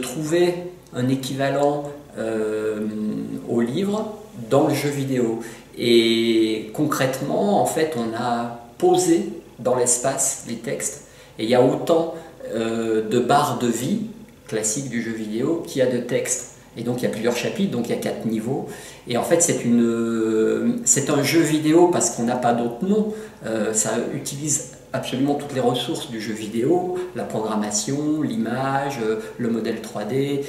trouver un équivalent au livre dans le jeu vidéo. Et concrètement en fait on a posé dans l'espace les textes. Et il y a autant de barres de vie classiques du jeu vidéo qu'il y a de textes. Et donc il y a plusieurs chapitres, donc il y a 4 niveaux. Et en fait c'est un jeu vidéo parce qu'on n'a pas d'autre nom. Ça utilise absolument toutes les ressources du jeu vidéo, la programmation, l'image, le modèle 3D,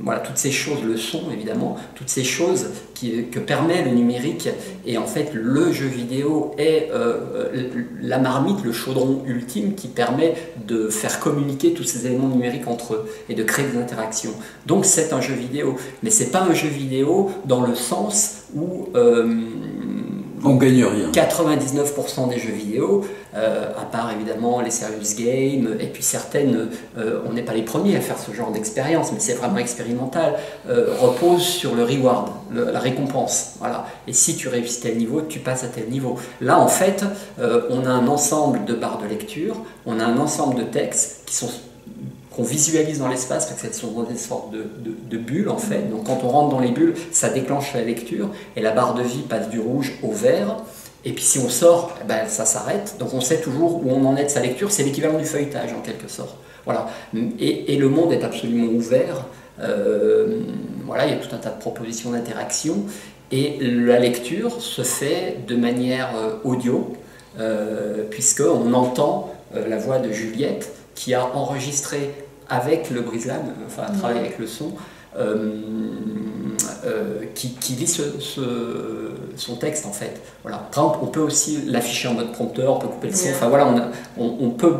voilà, toutes ces choses, le son évidemment, toutes ces choses que permet le numérique. Et en fait, le jeu vidéo est la marmite, le chaudron ultime qui permet de faire communiquer tous ces éléments numériques entre eux et de créer des interactions. Donc c'est un jeu vidéo, mais c'est pas un jeu vidéo dans le sens où on gagne rien. 99% des jeux vidéo, à part évidemment les serious games, et puis certaines, on n'est pas les premiers à faire ce genre d'expérience, mais c'est vraiment expérimental, reposent sur le reward, la récompense. Voilà. Et si tu réussis tel niveau, tu passes à tel niveau. Là, en fait, on a un ensemble de barres de lecture, on a un ensemble de textes qu'on visualise dans l'espace parce qu'elles sont dans des sortes de bulles en fait. Donc quand on rentre dans les bulles, ça déclenche la lecture et la barre de vie passe du rouge au vert. Et puis si on sort, ben, ça s'arrête. Donc on sait toujours où on en est de sa lecture. C'est l'équivalent du feuilletage en quelque sorte. Voilà. Et le monde est absolument ouvert. Voilà, il y a tout un tas de propositions d'interaction. Et la lecture se fait de manière audio, puisqu'on entend la voix de Juliette qui a enregistré avec le Brise-Lames, enfin travaille avec le son, qui lit son texte en fait. Voilà. Par exemple, on peut aussi l'afficher en mode prompteur, on peut couper le son, enfin voilà, on peut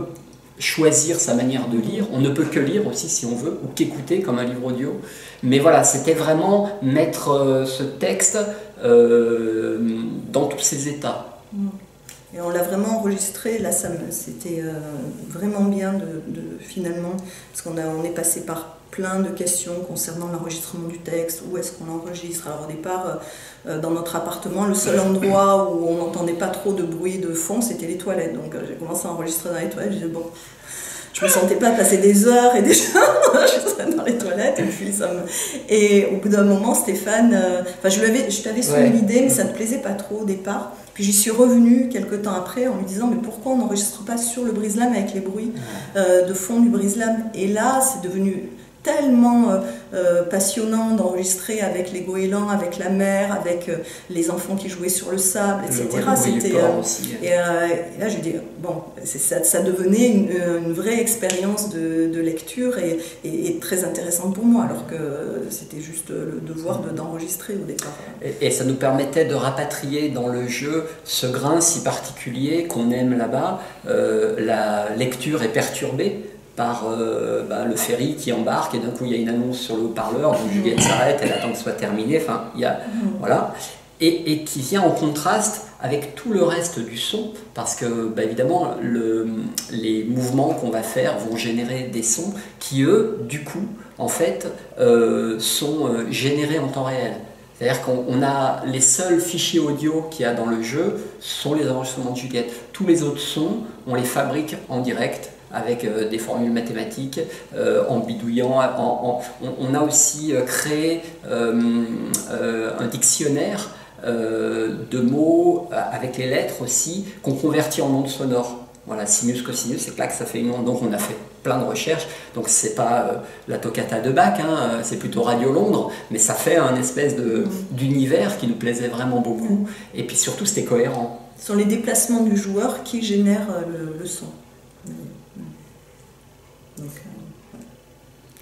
choisir sa manière de lire, on ne peut que lire aussi si on veut, ou qu'écouter comme un livre audio. Mais voilà, c'était vraiment mettre ce texte dans tous ses états. Et on l'a vraiment enregistré, là c'était vraiment bien finalement, parce qu'on est passé par plein de questions concernant l'enregistrement du texte, où est-ce qu'on l'enregistre. Alors au départ, dans notre appartement, le seul endroit où on n'entendait pas trop de bruit de fond, c'était les toilettes. Donc j'ai commencé à enregistrer dans les toilettes, je disais bon, je me sentais pas passer des heures et des heures dans les toilettes, et au bout d'un moment, Stéphane, je t'avais soumis l'idée, mais ça ne plaisait pas trop au départ. Puis j'y suis revenue quelques temps après en lui disant mais pourquoi on n'enregistre pas sur le Brise-Lames avec les bruits de fond du Brise-Lames. Et là c'est devenu tellement passionnant d'enregistrer avec les goélands, avec la mer, avec les enfants qui jouaient sur le sable, etc. Et là je dis bon, ça devenait une vraie expérience de lecture et très intéressante pour moi, alors que c'était juste le devoir d'enregistrer au départ. Et ça nous permettait de rapatrier dans le jeu ce grain si particulier qu'on aime là-bas. La lecture est perturbée par le ferry qui embarque et d'un coup il y a une annonce sur le haut-parleur, donc Juliette s'arrête, elle attend que ce soit terminé, enfin il y a, voilà, et qui vient en contraste avec tout le reste du son, parce que évidemment les mouvements qu'on va faire vont générer des sons qui eux, du coup, en fait, sont générés en temps réel. C'est-à-dire qu'on a les seuls fichiers audio qu'il y a dans le jeu sont les enregistrements de Juliette. Tous les autres sons, on les fabrique en direct avec des formules mathématiques, en bidouillant. On a aussi créé un dictionnaire de mots avec les lettres aussi, qu'on convertit en ondes sonores. Voilà, sinus, cosinus, c'est là que ça fait une onde. Donc on a fait plein de recherches. Donc c'est pas la toccata de Bach, hein, c'est plutôt Radio Londres, mais ça fait un espèce d'univers qui nous plaisait vraiment beaucoup. Et puis surtout, c'était cohérent. Ce sont les déplacements du joueur qui génèrent le son.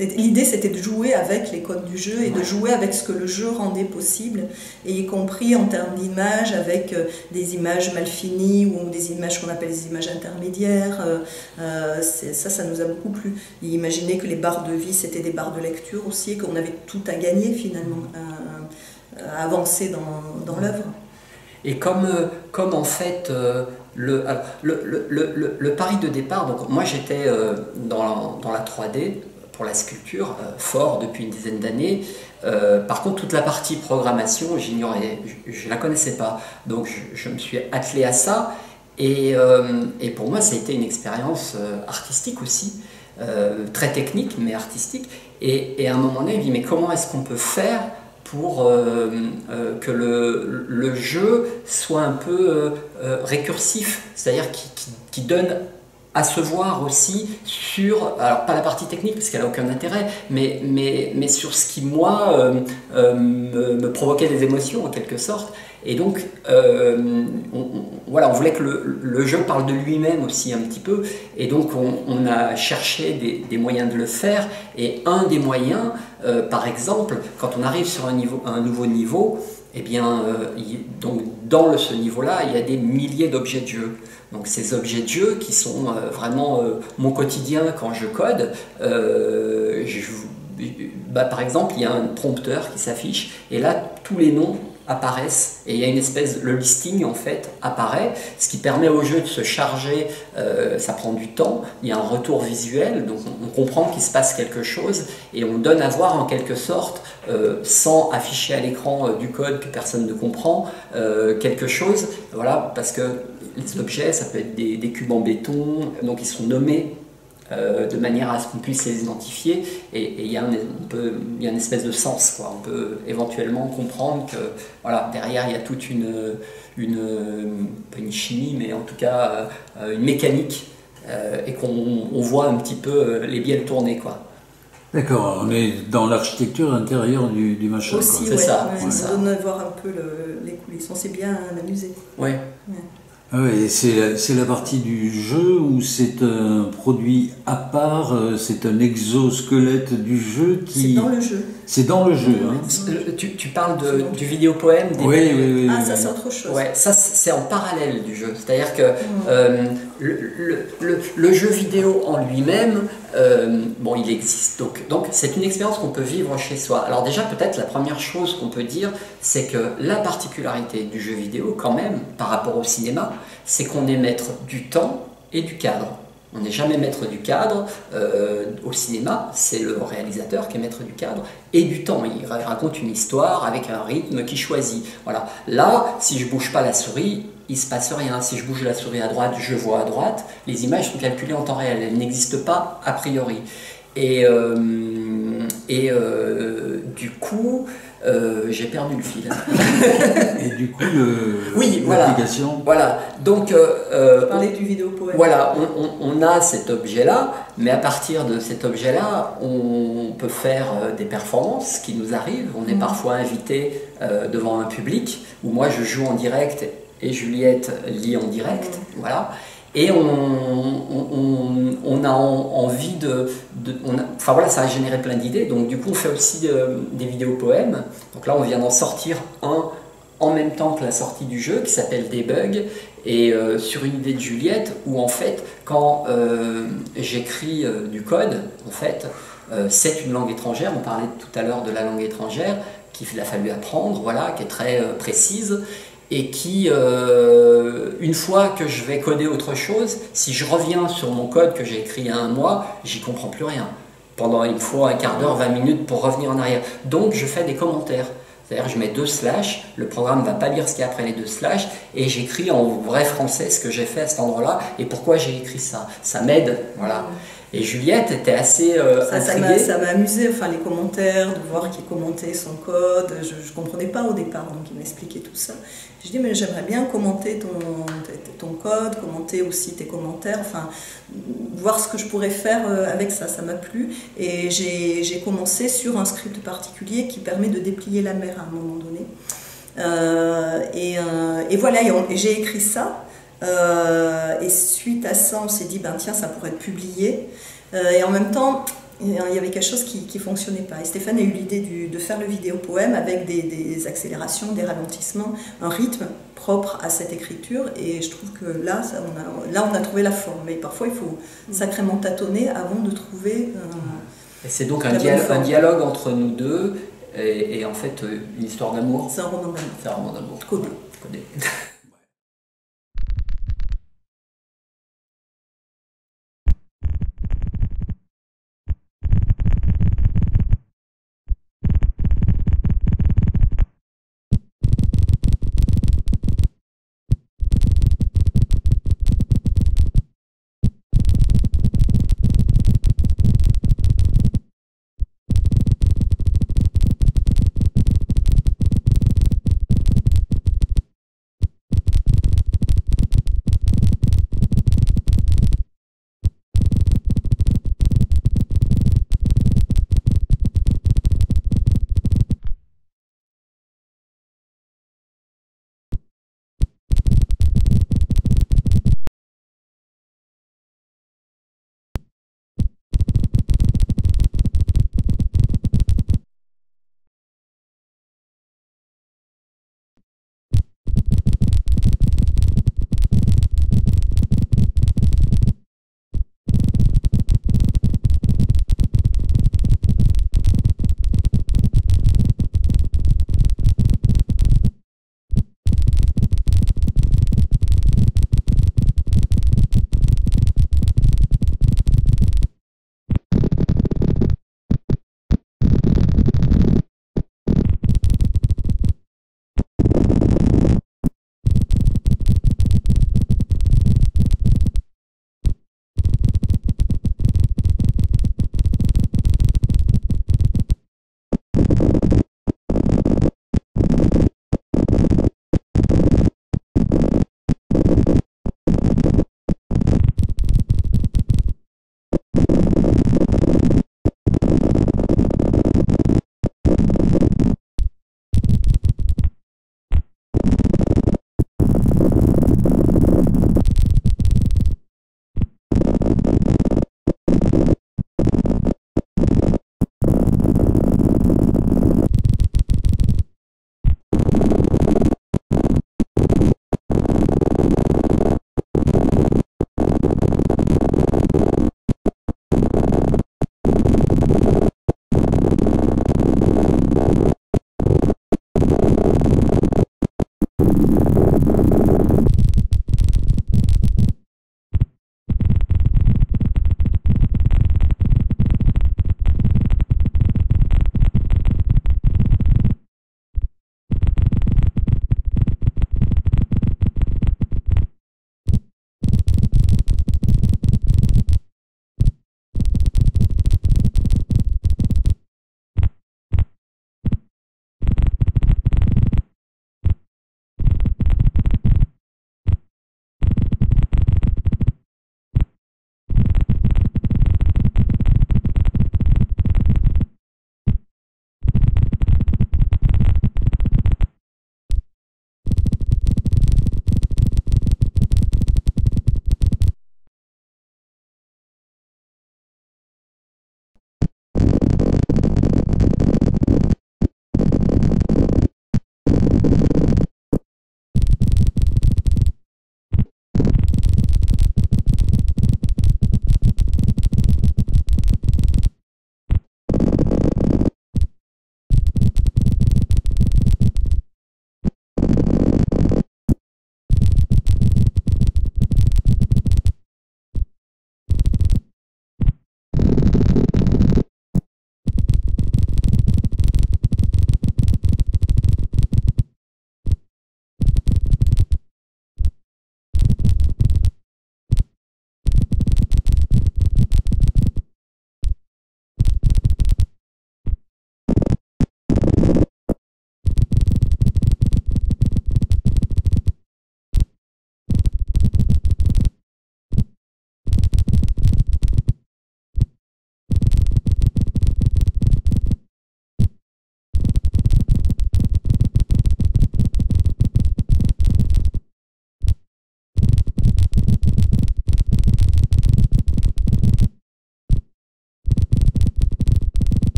L'idée, c'était de jouer avec les codes du jeu et de jouer avec ce que le jeu rendait possible, et y compris en termes d'images, avec des images mal finies ou des images qu'on appelle des images intermédiaires. Ça nous a beaucoup plu. Et imaginer que les barres de vie, c'était des barres de lecture aussi, et qu'on avait tout à gagner finalement, à avancer dans l'œuvre. Et comme en fait, le pari de départ, donc moi j'étais dans la 3D, pour la sculpture, fort depuis une dizaine d'années. Par contre, toute la partie programmation, j'ignorais, je ne la connaissais pas. Donc je me suis attelé à ça. Et pour moi, ça a été une expérience artistique aussi, très technique, mais artistique. Et à un moment donné, je me dis, mais comment est-ce qu'on peut faire pour que le jeu soit un peu récursif, c'est-à-dire qui donne à se voir aussi sur, alors pas la partie technique parce qu'elle n'a aucun intérêt, mais sur ce qui moi me provoquait des émotions en quelque sorte. Et donc voilà, on voulait que le jeu parle de lui-même aussi un petit peu, et donc on a cherché des moyens de le faire, et un des moyens, par exemple, quand on arrive sur un nouveau niveau, eh bien, donc dans ce niveau-là, il y a des milliers d'objets de jeu. Donc ces objets de jeu qui sont vraiment mon quotidien quand je code. Par exemple, il y a un prompteur qui s'affiche, et là, tous les noms apparaissent, et il y a une espèce, le listing en fait apparaît, ce qui permet au jeu de se charger. Ça prend du temps, il y a un retour visuel, donc on comprend qu'il se passe quelque chose, et on donne à voir en quelque sorte, sans afficher à l'écran du code que personne ne comprend, quelque chose, voilà, parce que les objets, ça peut être des cubes en béton, donc ils sont nommés de manière à ce qu'on puisse les identifier, et il y a une espèce de sens, quoi. On peut éventuellement comprendre que voilà, derrière il y a toute pas une chimie, mais en tout cas une mécanique, et qu'on voit un petit peu les bielles tourner, quoi. D'accord, on est dans l'architecture intérieure du machin. Aussi, c'est ça. Ça donne à voir un peu les coulisses, on s'est bien amusé. Ouais. Ah oui, c'est la partie du jeu où c'est un produit à part, c'est un exosquelette du jeu qui... C'est dans le jeu. C'est dans le jeu. Hein. Tu parles du vidéopoème. Oui. Ah, ça c'est autre chose. Ouais, ça c'est en parallèle du jeu. C'est-à-dire que le jeu vidéo en lui-même, bon, il existe. Donc c'est une expérience qu'on peut vivre chez soi. Alors déjà, peut-être la première chose qu'on peut dire, c'est que la particularité du jeu vidéo, quand même, par rapport au cinéma, c'est qu'on est maître du temps et du cadre. On n'est jamais maître du cadre. Au cinéma, c'est le réalisateur qui est maître du cadre et du temps. Il raconte une histoire avec un rythme qu'il choisit. Voilà. Là, si je ne bouge pas la souris, il ne se passe rien. Si je bouge la souris à droite, je vois à droite. Les images sont calculées en temps réel. Elles n'existent pas a priori. Et du coup... j'ai perdu le fil. Et du coup, l'application. Voilà. Donc, parler du vidéopoème. Voilà, on a cet objet-là, mais à partir de cet objet-là, on peut faire des performances qui nous arrivent. On est parfois invité devant un public, où moi je joue en direct et Juliette lit en direct. Voilà. Et on a envie enfin voilà, ça a généré plein d'idées. Donc du coup, on fait aussi des vidéos poèmes. Donc là, on vient d'en sortir un en même temps que la sortie du jeu qui s'appelle Debug, et sur une idée de Juliette où en fait quand j'écris du code, en fait c'est une langue étrangère, on parlait tout à l'heure de la langue étrangère qu'il a fallu apprendre, voilà, qui est très précise et qui, une fois que je vais coder autre chose, si je reviens sur mon code que j'ai écrit il y a un mois, j'y comprends plus rien. Il me faut un quart d'heure, 20 minutes pour revenir en arrière. Donc je fais des commentaires. C'est-à-dire je mets 2 slash, le programme ne va pas lire ce qu'il y a après les 2 slash, et j'écris en vrai français ce que j'ai fait à cet endroit-là et pourquoi j'ai écrit ça. Ça m'aide, voilà. Et Juliette était assez intriguée. Ça m'a amusé, enfin les commentaires, de voir qu'il commentait son code. Je ne comprenais pas au départ, donc il m'expliquait tout ça. Je dis mais j'aimerais bien commenter ton code, commenter aussi tes commentaires, enfin voir ce que je pourrais faire avec ça. Ça m'a plu et j'ai commencé sur un script particulier qui permet de déplier la mer à un moment donné. Et voilà, j'ai écrit ça. Et suite à ça, on s'est dit, ben tiens, ça pourrait être publié. Et en même temps, il y avait quelque chose qui ne fonctionnait pas. Et Stéphane a eu l'idée de faire le vidéo-poème avec des accélérations, des ralentissements, un rythme propre à cette écriture. Et je trouve que là, on a trouvé la forme. Mais parfois, il faut sacrément tâtonner avant de trouver... Et c'est donc un dialogue entre nous deux et en fait une histoire d'amour. C'est un roman d'amour. C'est un roman d'amour. Codé.